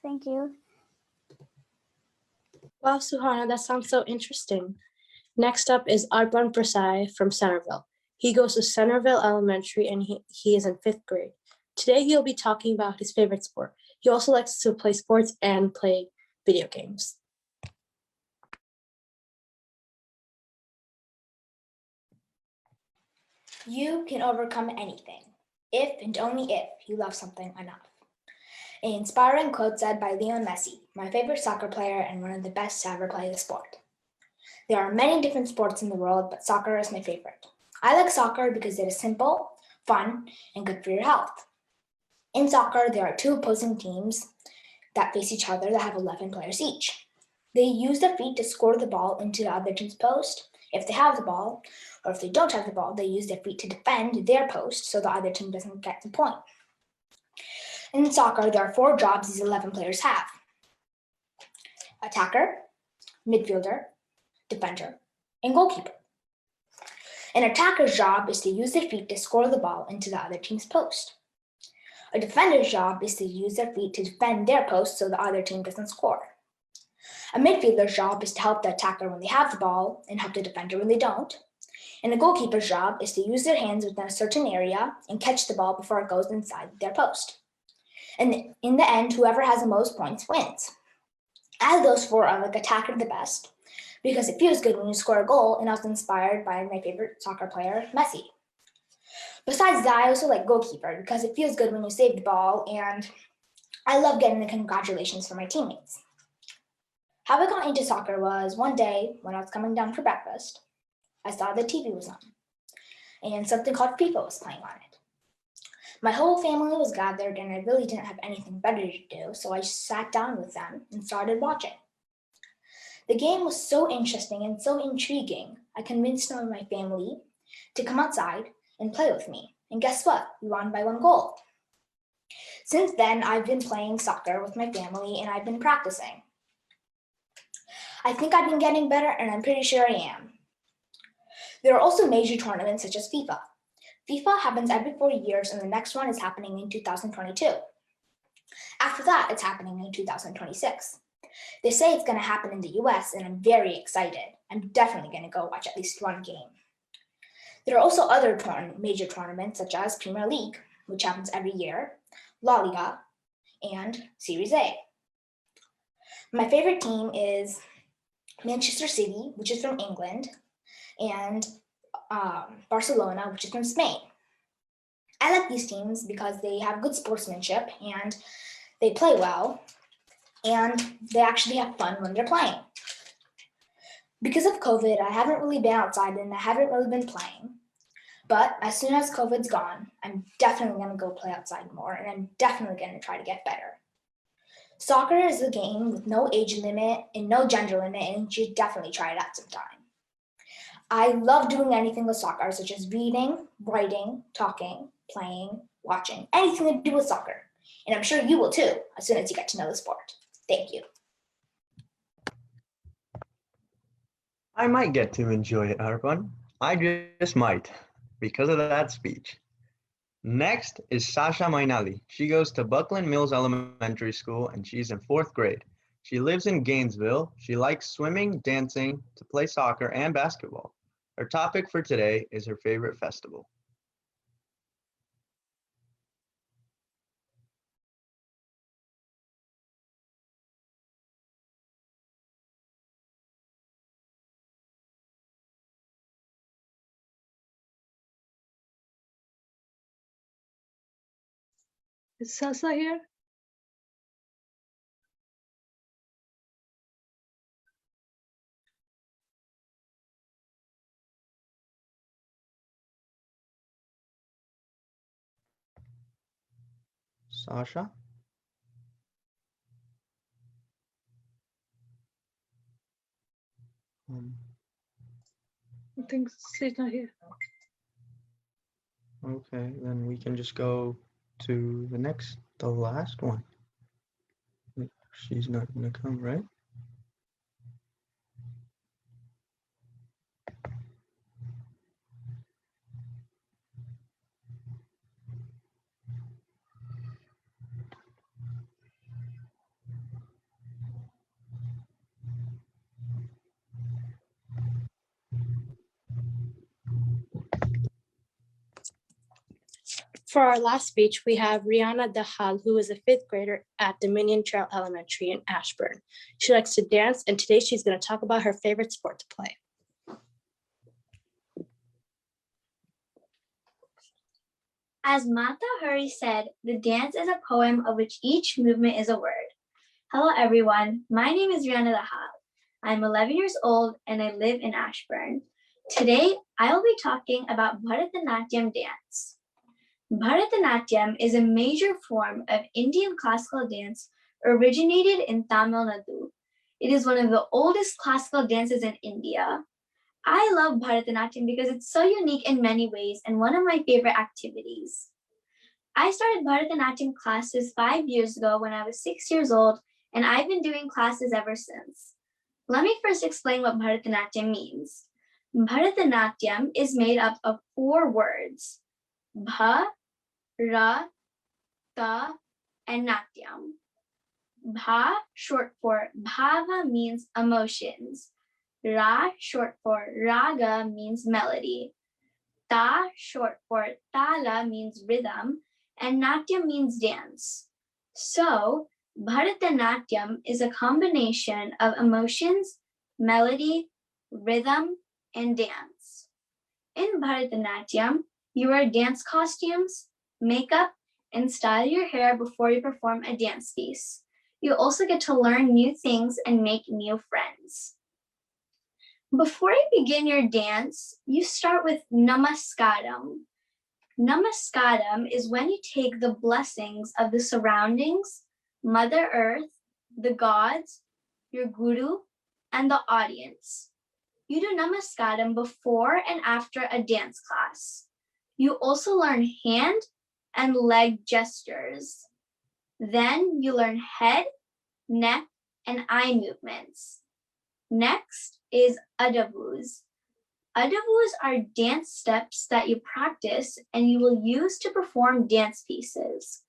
Thank you. Wow, Suhana, that sounds so interesting. Next up is Arpan Prasai from Centerville. He goes to Centerville Elementary and he is in 5th grade. Today he'll be talking about his favorite sport. He also likes to play sports and play video games. You can overcome anything, if and only if you love something enough. An inspiring quote said by Lionel Messi, my favorite soccer player and one of the best to ever play the sport. There are many different sports in the world, but soccer is my favorite. I like soccer because it is simple, fun, and good for your health. In soccer, there are 2 opposing teams that face each other that have 11 players each. They use their feet to score the ball into the other team's post if they have the ball, or if they don't have the ball, they use their feet to defend their post so the other team doesn't get the point. In soccer, there are 4 jobs these 11 players have: attacker, midfielder, defender, and goalkeeper. An attacker's job is to use their feet to score the ball into the other team's post. A defender's job is to use their feet to defend their post so the other team doesn't score. A midfielder's job is to help the attacker when they have the ball and help the defender when they don't. And a goalkeeper's job is to use their hands within a certain area and catch the ball before it goes inside their post. And in the end, whoever has the most points wins. As those 4 are like attacker the best, because it feels good when you score a goal, and I was inspired by my favorite soccer player, Messi. Besides that, I also like goalkeeper because it feels good when you save the ball, and I love getting the congratulations from my teammates. How I got into soccer was one day when I was coming down for breakfast, I saw the TV was on, and something called FIFA was playing on it. My whole family was gathered, and I really didn't have anything better to do, so I just sat down with them and started watching. The game was so interesting and so intriguing, I convinced some of my family to come outside and play with me. And guess what? We won by 1 goal. Since then, I've been playing soccer with my family and I've been practicing. I think I've been getting better, and I'm pretty sure I am. There are also major tournaments such as FIFA. FIFA happens every 4 years, and the next one is happening in 2022. After that, it's happening in 2026. They say it's going to happen in the US, and I'm very excited. I'm definitely going to go watch at least 1 game. There are also other major tournaments such as Premier League, which happens every year, La Liga, and Series A. My favorite team is Manchester City, which is from England, and Barcelona, which is from Spain. I like these teams because they have good sportsmanship and they play well, and they actually have fun when they're playing. Because of COVID, I haven't really been outside and I haven't really been playing. But as soon as COVID's gone, I'm definitely going to go play outside more, and I'm definitely going to try to get better. Soccer is a game with no age limit and no gender limit, and you should definitely try it out sometime. I love doing anything with soccer, such as reading, writing, talking, playing, watching, anything to do with soccer. And I'm sure you will too, as soon as you get to know the sport. Thank you. I might get to enjoy it, Arpan. I just might, because of that speech. Next is Sasha Mainali. She goes to Buckland Mills Elementary School and she's in 4th grade. She lives in Gainesville. She likes swimming, dancing, to play soccer, and basketball. Her topic for today is her favorite festival. Is Sasa here? Sasha? I think she's not here. Okay, then we can just go to the last one. She's not gonna come, right? For our last speech, we have Rihanna Dahal, who is a 5th grader at Dominion Trail Elementary in Ashburn. She likes to dance, and today she's going to talk about her favorite sport to play. As Mata Hari said, the dance is a poem of which each movement is a word. Hello everyone, my name is Rihanna Dahal. I'm 11 years old and I live in Ashburn. Today, I will be talking about Bharatanatyam dance. Bharatanatyam is a major form of Indian classical dance originated in Tamil Nadu. It is one of the oldest classical dances in India. I love Bharatanatyam because it's so unique in many ways and one of my favorite activities. I started Bharatanatyam classes 5 years ago when I was 6 years old, and I've been doing classes ever since. Let me first explain what Bharatanatyam means. Bharatanatyam is made up of 4 words: Bha, Ra, Ta, and Natyam. Bha, short for Bhava, means emotions. Ra, short for Raga, means melody. Ta, short for Tala, means rhythm. And Natyam means dance. So, Bharatanatyam is a combination of emotions, melody, rhythm, and dance. In Bharatanatyam, you wear dance costumes, makeup, and style your hair before you perform a dance piece. You also get to learn new things and make new friends. Before you begin your dance, you start with Namaskaram. Namaskaram is when you take the blessings of the surroundings, Mother Earth, the gods, your guru, and the audience. You do Namaskaram before and after a dance class. You also learn hand and leg gestures. Then you learn head, neck, and eye movements. Next is Adavus. Adavus are dance steps that you practice and you will use to perform dance pieces.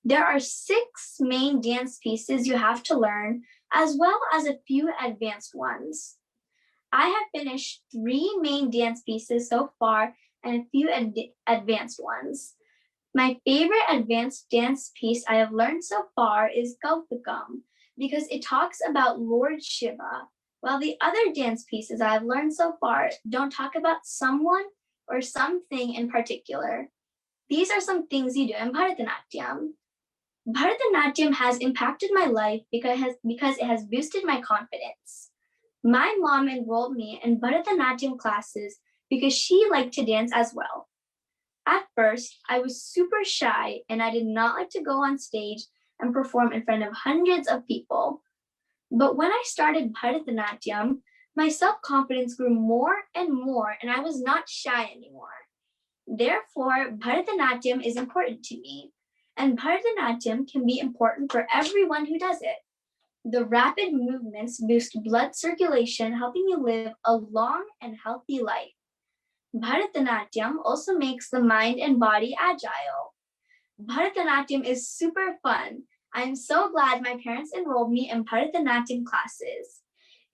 There are 6 main dance pieces you have to learn, as well as a few advanced ones. I have finished 3 main dance pieces so far and a few advanced ones. My favorite advanced dance piece I have learned so far is Kaupikam because it talks about Lord Shiva, while the other dance pieces I have learned so far don't talk about someone or something in particular. These are some things you do in Bharatanatyam. Bharatanatyam has impacted my life because it has boosted my confidence. My mom enrolled me in Bharatanatyam classes because she liked to dance as well. At first, I was super shy and I did not like to go on stage and perform in front of hundreds of people. But when I started Bharatanatyam, my self-confidence grew more and more and I was not shy anymore. Therefore, Bharatanatyam is important to me, and Bharatanatyam can be important for everyone who does it. The rapid movements boost blood circulation, helping you live a long and healthy life. Bharatanatyam also makes the mind and body agile. Bharatanatyam is super fun. I'm so glad my parents enrolled me in Bharatanatyam classes.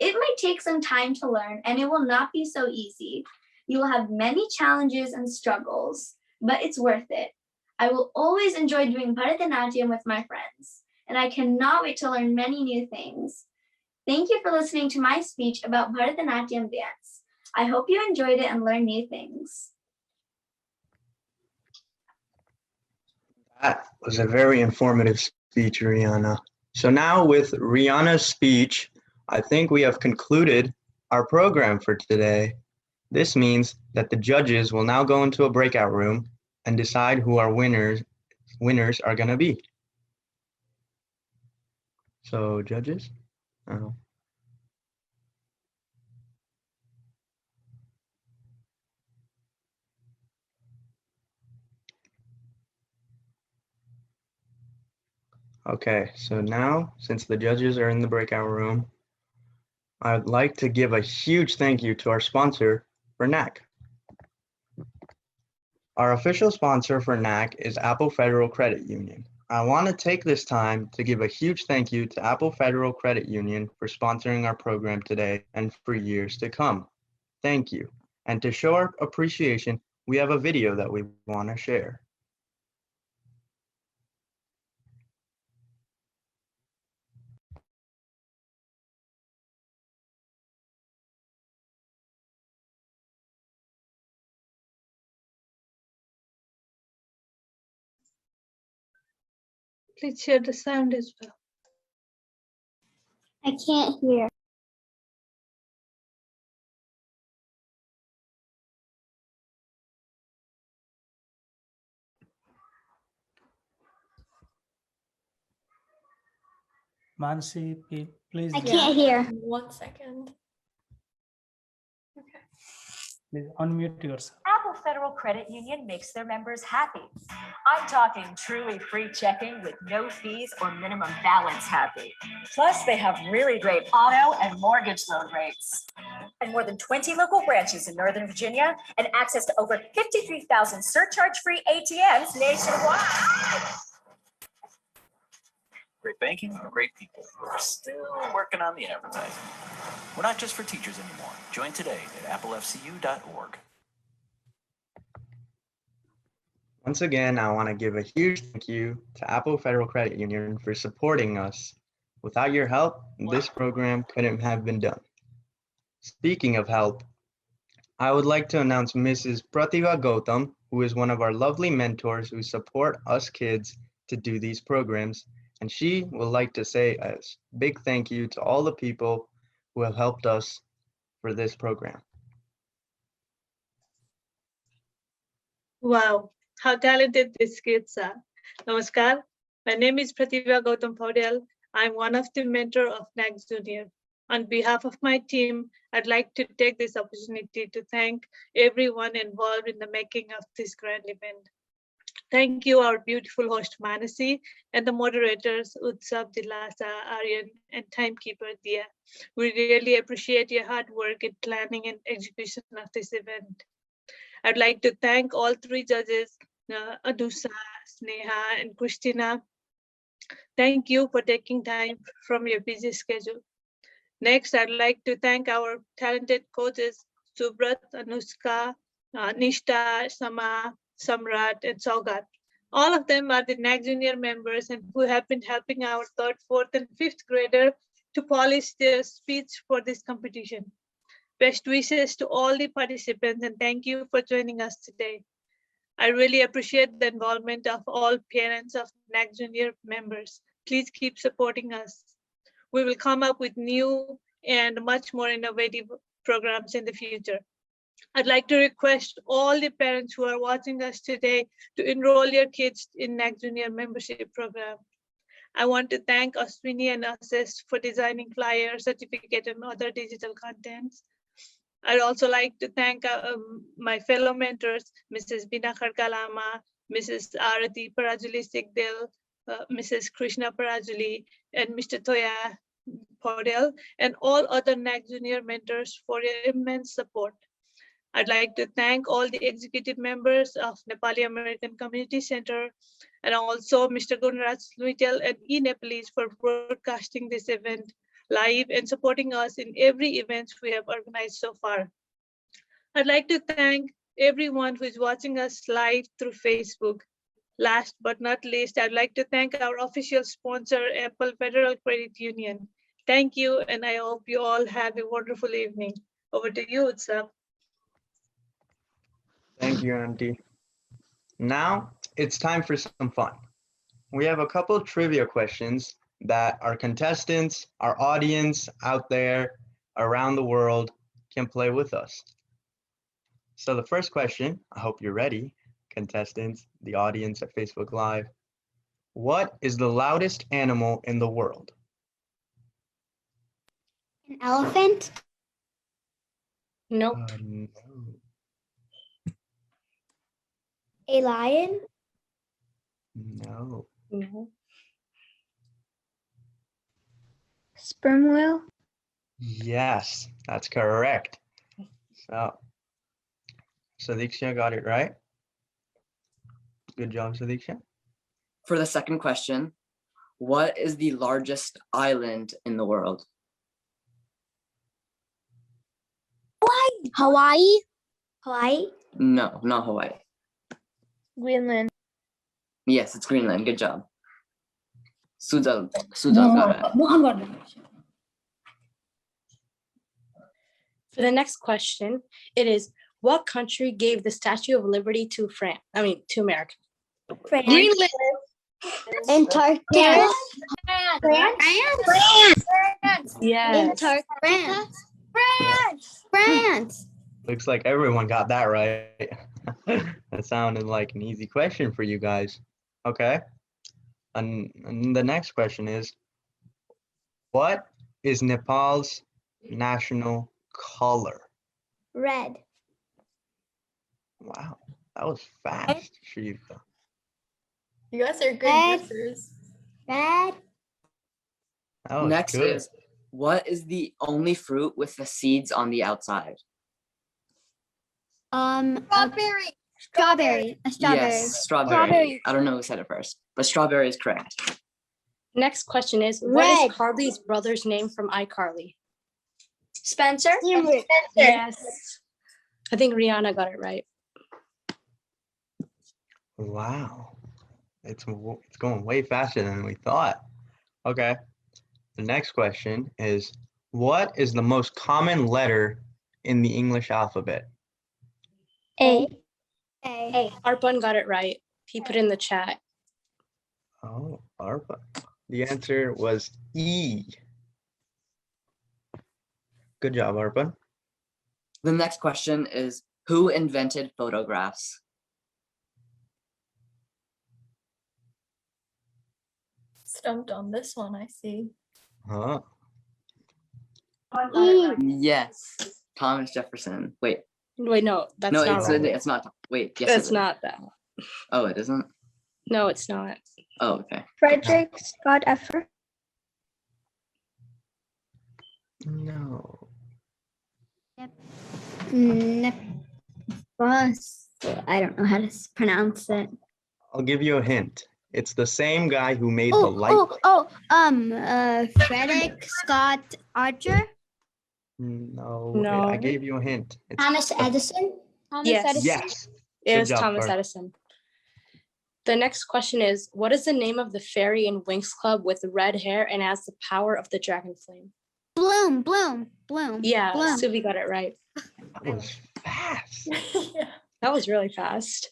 It might take some time to learn and it will not be so easy. You will have many challenges and struggles, but it's worth it. I will always enjoy doing Bharatanatyam with my friends, and I cannot wait to learn many new things. Thank you for listening to my speech about Bharatanatyam dance. I hope you enjoyed it and learned new things. That was a very informative speech, Rihanna. So now with Rihanna's speech, I think we have concluded our program for today. This means that the judges will now go into a breakout room and decide who our winners are going to be. So judges? Okay, so now, since the judges are in the breakout room, I'd like to give a huge thank you to our sponsor for NACC. Our official sponsor for NACC is Apple Federal Credit Union. I want to take this time to give a huge thank you to Apple Federal Credit Union for sponsoring our program today and for years to come. Thank you. And to show our appreciation, we have a video that we want to share. Please share the sound as well. I can't hear. Mansi, please. I can't hear. 1 second. Please unmute yourself. Apple Federal Credit Union makes their members happy. I'm talking truly free checking with no fees or minimum balance happy. Plus, they have really great auto and mortgage loan rates. And more than 20 local branches in Northern Virginia and access to over 53,000 surcharge-free ATMs nationwide. Great banking, great people. We're still working on the advertising. We're not just for teachers anymore. Join today at applefcu.org. Once again, I want to give a huge thank you to Apple Federal Credit Union for supporting us. Without your help, this program couldn't have been done. Speaking of help, I would like to announce Mrs. Pratibha Gautam, who is one of our lovely mentors who support us kids to do these programs. And she would like to say a big thank you to all the people who have helped us for this program. Wow, how talented these kids are. Namaskar, my name is Pratibha Gautam Paudel. I'm one of the mentor of NACC Junior. On behalf of my team, I'd like to take this opportunity to thank everyone involved in the making of this grand event. Thank you, our beautiful host Manasi, and the moderators Utsav, Dilasa, Aryan, and timekeeper Dia. We really appreciate your hard work in planning and execution of this event. I'd like to thank all three judges, Adusa, Sneha, and Christina. Thank you for taking time from your busy schedule. Next, I'd like to thank our talented coaches, Subrat, Anushka, Nishta, Sama, Samrat, and Saugat. All of them are the NACC Junior members and who have been helping our 3rd, 4th, and 5th grader to polish their speech for this competition. Best wishes to all the participants and thank you for joining us today. I really appreciate the involvement of all parents of NACC Junior members. Please keep supporting us. We will come up with new and much more innovative programs in the future. I'd like to request all the parents who are watching us today to enroll your kids in NACC Junior membership program. I want to thank Aswini and Assist for designing flyers, certificate, and other digital contents. I'd also like to thank my fellow mentors, Mrs. Bina Kharkalama, Mrs. Arati Parajuli Sigdel, Mrs. Krishna Parajuli, and Mr. Toya Paudel, and all other NACC Junior mentors for your immense support. I'd like to thank all the executive members of Nepali American Community Center and also Mr. Gunraj Luitel and eNepalese for broadcasting this event live and supporting us in every event we have organized so far. I'd like to thank everyone who is watching us live through Facebook. Last but not least, I'd like to thank our official sponsor, Apple Federal Credit Union. Thank you, and I hope you all have a wonderful evening. Over to you, Utsav. Thank you, Auntie. Now it's time for some fun. We have a couple of trivia questions that our contestants, our audience out there around the world can play with us. So the first question, I hope you're ready, contestants, the audience at Facebook Live. What is the loudest animal in the world? An elephant? Nope. No. A lion? No. No. Sperm whale. Yes, that's correct. So, Sadiksha got it right. Good job, Sadiksha. For the second question, what is the largest island in the world? Hawaii. Hawaii. No, not Hawaii. Greenland. Yes, it's Greenland. Good job. Sujal got it. For the next question, it is what country gave the Statue of Liberty to to America? France. Greenland. Antarctica. France. Yes. France. France. Looks like everyone got that right. That sounded like an easy question for you guys. Okay. And the next question is, what is Nepal's national color? Red. Wow, that was fast, Shriva. You guys are good guessers. Red. That was Next good. is, what is the only fruit with the seeds on the outside? Strawberry. Strawberry. A strawberry. Yes, strawberry. I don't know who said it first, but strawberry is correct. Next question is, what is Carly's brother's name from iCarly? Spencer? Yes. I think Rihanna got it right. Wow, it's going way faster than we thought. Okay, the next question is, what is the most common letter in the English alphabet? A. Arpan got it right. He put in the chat. Oh, ARPA. The answer was E. Good job, ARPA. The next question is, who invented photographs? Stumped on this one, I see. Huh? Yes, Thomas Jefferson. Wait, no, that's no, not right. it's not. Wait, yes, That's it is. not that. Oh, it isn't? No, it's not. Oh, okay. Frederick Scott Effer. No. I don't know how to pronounce it. I'll give you a hint. It's the same guy who made the light. Frederick Scott Archer. No, I gave you a hint. It's Thomas Edison. Yes. Yes. It Good was job, Thomas Bart. Edison. The next question is, what is the name of the fairy in Winx Club with red hair and has the power of the dragon flame? Bloom. Yeah, Bloom. Suvi got it right. That was fast. That was really fast.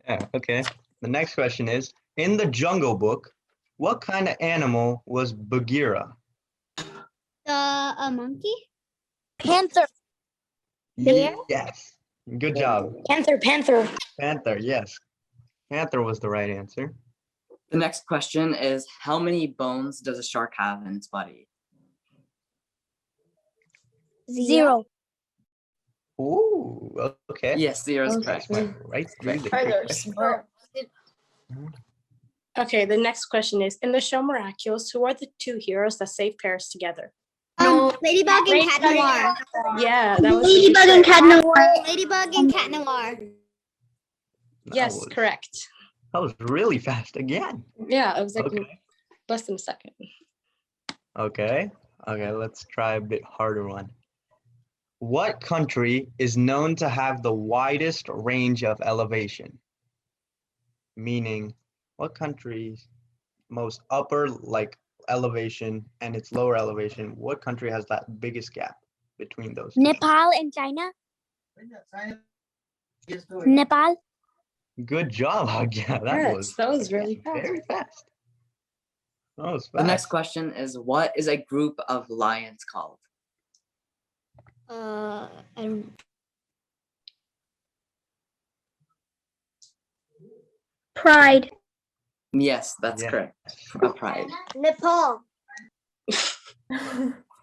Yeah, okay. The next question is, in the Jungle Book, what kind of animal was Bagheera? A monkey. Panther. Yes. Good job. Panther. Panther, yes. Panther was the right answer. The next question is, how many bones does a shark have in its body? 0. Ooh, okay. Yes, 0 is correct. Right through the Are question. smart. Okay, the next question is, in the show Miraculous, who are the two heroes that save Paris together? Ladybug and Cat Noir. Yeah, that was Ladybug and Cat Noir. Ladybug and Cat Noir. Yes, correct. That was really fast again. Yeah, it was like Okay. less than a second. Okay, let's try a bit harder one. What country is known to have the widest range of elevation? Meaning, what country's most upper elevation and its lower elevation, what country has that biggest gap between those two? Nepal and China. Nepal. Good job, Agya. That was really fast. Very fast. That was fast. The next question is, what is a group of lions called? I don't. Pride. Yes, that's correct. A pride. Nepal.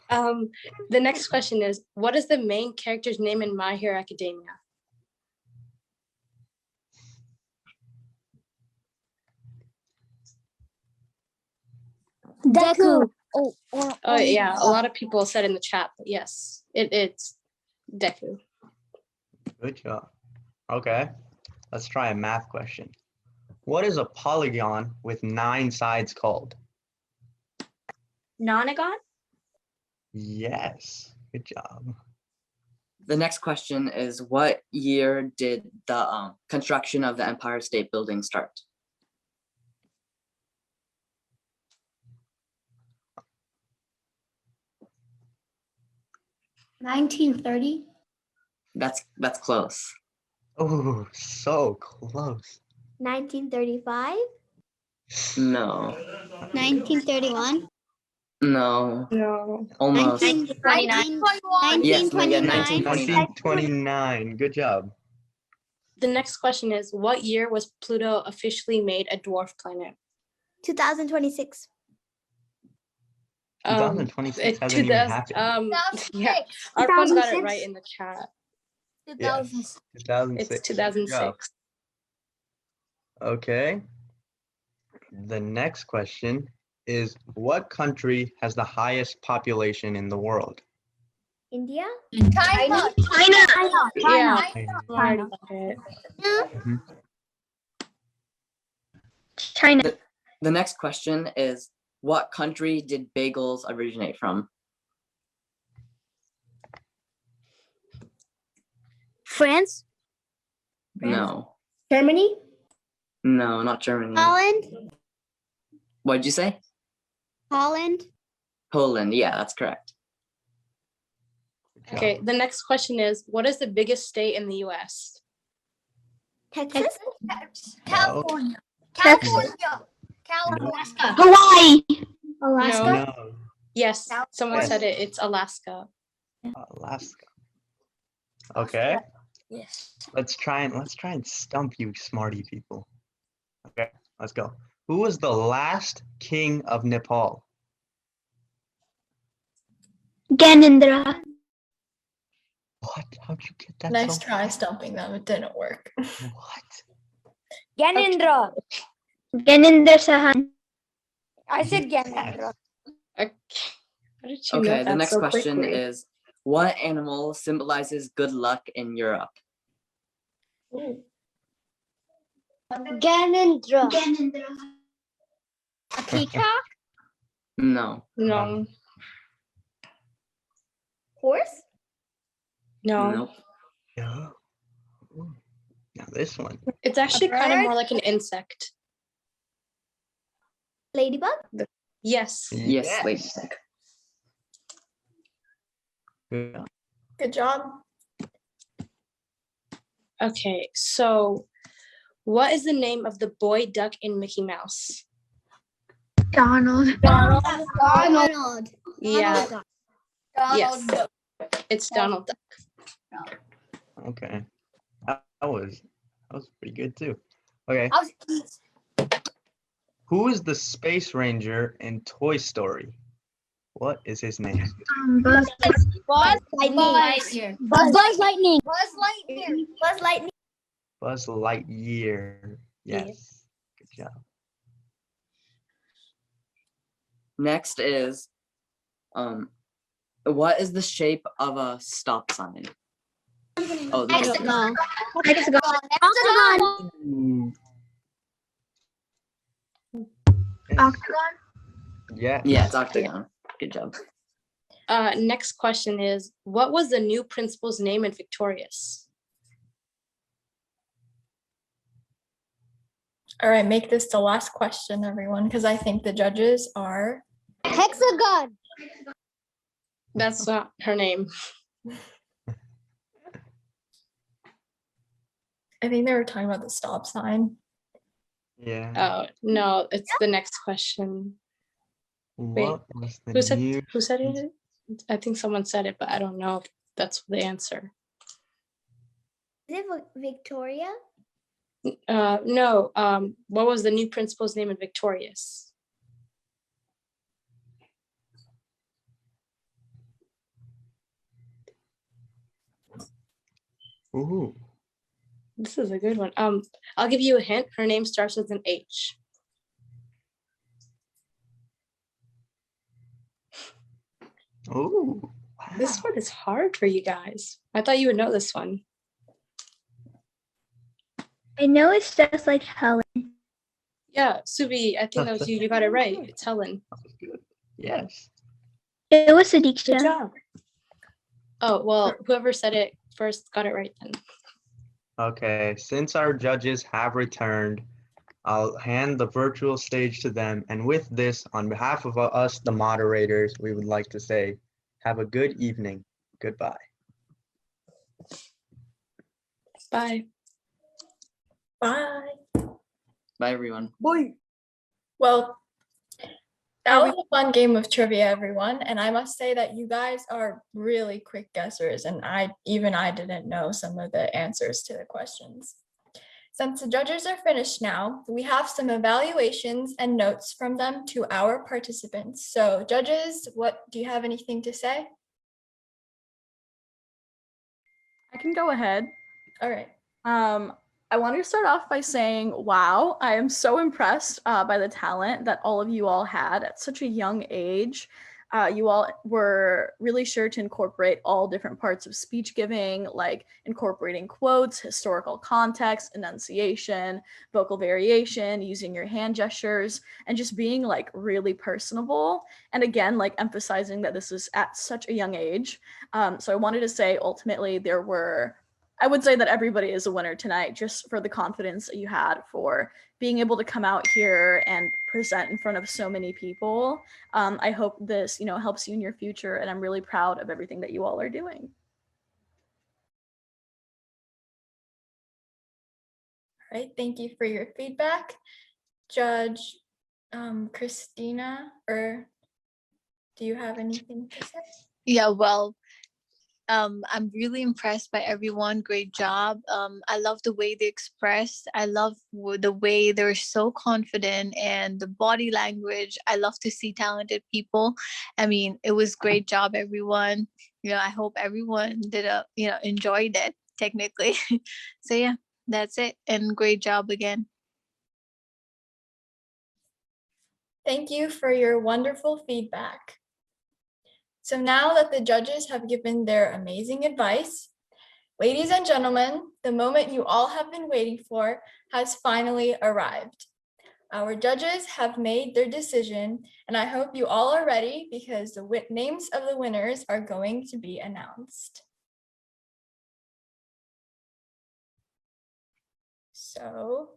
The next question is, what is the main character's name in My Hero Academia? Deku. Oh yeah, a lot of people said in the chat, but yes, it's Deku. Good job. Okay, let's try a math question. What is a polygon with 9 sides called? Nonagon? Yes, good job. The next question is, what year did the construction of the Empire State Building start? $1930. That's close. Oh, so close. 1935. No. 1931. No. No. Almost. 1929. Yes, yeah, 1929. 1929. Good job. The next question is, what year was Pluto officially made a dwarf planet? 2026. 2026 hasn't even happened. Yeah, our phone got it 2006. right in the chat. Yes, 2006. It's Good job. 2006. Okay. The next question is, what country has the highest population in the world? India? China. Yeah. China. Mm-hmm. China. The next question is, what country did bagels originate from? France? No. Germany? No, not Germany. Holland? What did you say? Holland? Poland. Yeah, that's correct. Okay, the next question is, what is the biggest state in the US? Texas? California. Texas. California. Hawaii. Alaska? No, Yes, someone Yes. said it. It's Alaska. Alaska. Okay. Yes. Let's try and stump you smarty people. Okay, let's go. Who was the last king of Nepal? Ganendra. What? How'd you get that? Nice so try stumping them. It didn't work. What? Ganendra. Ganendra Sahan. I said Ganendra. Okay. How did you know Okay, the that next so question quickly? is, what animal symbolizes good luck in Europe? Ganendra. A peacock? No. No. Horse? No. Nope. Yeah. Ooh. Now this one. It's actually kind of more like an insect. Ladybug? Yes. Yes, lady. Yeah. Good job. Okay, so what is the name of the boy duck in Mickey Mouse? Donald. Donald. Yeah. Donald. Yes. It's Donald Duck. Okay. That was pretty good too. Okay. Who is the Space Ranger in Toy Story? What is his name? Buzz. Buzz Lightning. Buzz Lightning. Buzz Lightning. Buzz Lightyear. Yes. Good job. Next is, what is the shape of a stop sign? Oh, I don't know. Ooh. Octagon. Yeah. Yeah, it's octagon. Good job. Next question is, what was the new principal's name in Victorious? All right, make this the last question, everyone, because I think the judges are. Hexagon. That's not her name. I think they were talking about the stop sign. Yeah. Oh, no, it's the next question. What was the Who said new? it? I think someone said it, but I don't know if that's the answer. Is it Victoria? No, what was the new principal's name in Victorious? Ooh. This is a good one. I'll give you a hint. Her name starts with an H. Oh, This one is hard for you guys. I thought you would know this one. I know it's just like Helen. Yeah, Subi, I think that was you. You got it right. It's Helen. yes. It was Good Sadiksha. job. Oh, well, whoever said it first got it right then. Okay, since our judges have returned, I'll hand the virtual stage to them. And with this, on behalf of us, the moderators, we would like to say, have a good evening. Goodbye. Bye. Bye. Bye, everyone. Well, that was a fun game of trivia, everyone. And I must say that you guys are really quick guessers. And I didn't know some of the answers to the questions. Since the judges are finished now, we have some evaluations and notes from them to our participants. So judges, do you have anything to say? I can go ahead. All right. I wanted to start off by saying, wow, I am so impressed by the talent that all of you all had at such a young age. You all were really sure to incorporate all different parts of speech giving, like incorporating quotes, historical context, enunciation, vocal variation, using your hand gestures, and just being like really personable. And again, like emphasizing that this is at such a young age. So I wanted to say, ultimately, I would say that everybody is a winner tonight, just for the confidence that you had for being able to come out here and present in front of so many people. I hope this, helps you in your future, and I'm really proud of everything that you all are doing. All right, thank you for your feedback. Judge Christina, or do you have anything to say? Yeah, well, I'm really impressed by everyone. Great job. I love the way they expressed. I love the way they're so confident, and the body language. I love to see talented people. I mean, it was great job, everyone. I hope everyone enjoyed it technically. So yeah, that's it. And great job again. Thank you for your wonderful feedback. So now that the judges have given their amazing advice, ladies and gentlemen, the moment you all have been waiting for has finally arrived. Our judges have made their decision, and I hope you all are ready because the names of the winners are going to be announced. So,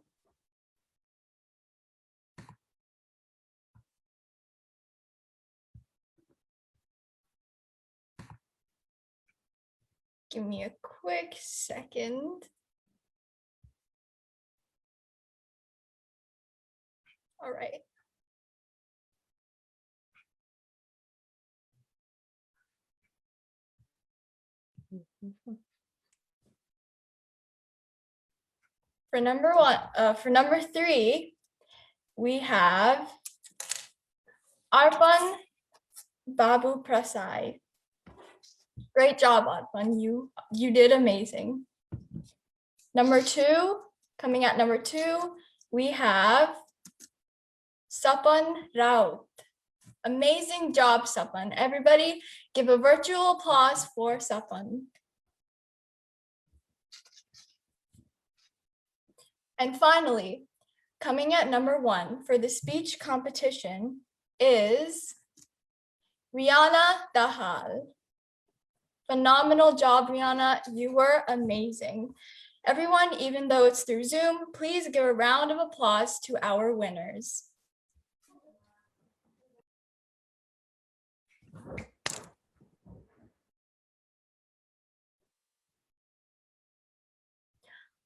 give me a quick second. All right. For number 3, we have Arpan Babu Prasai. Great job, Arpan. You did amazing. Coming at number 2, we have Sapan Raut. Amazing job, Sapan. Everybody give a virtual applause for Sapan. And finally, coming at number 1 for the speech competition is Rihanna Dahal. Phenomenal job, Rihanna. You were amazing. Everyone, even though it's through Zoom, please give a round of applause to our winners.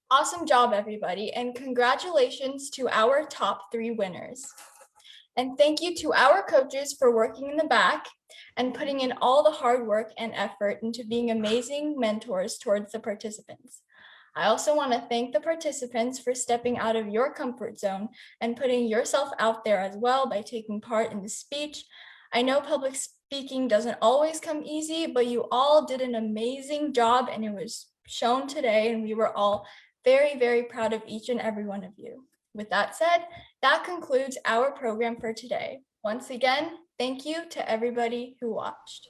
Awesome job, everybody, and congratulations to our top 3 winners. And thank you to our coaches for working in the back and putting in all the hard work and effort into being amazing mentors towards the participants. I also want to thank the participants for stepping out of your comfort zone and putting yourself out there as well by taking part in the speech. I know public speaking doesn't always come easy, but you all did an amazing job, and it was shown today, and we were all very, very proud of each and every one of you. With that said, that concludes our program for today. Once again, thank you to everybody who watched.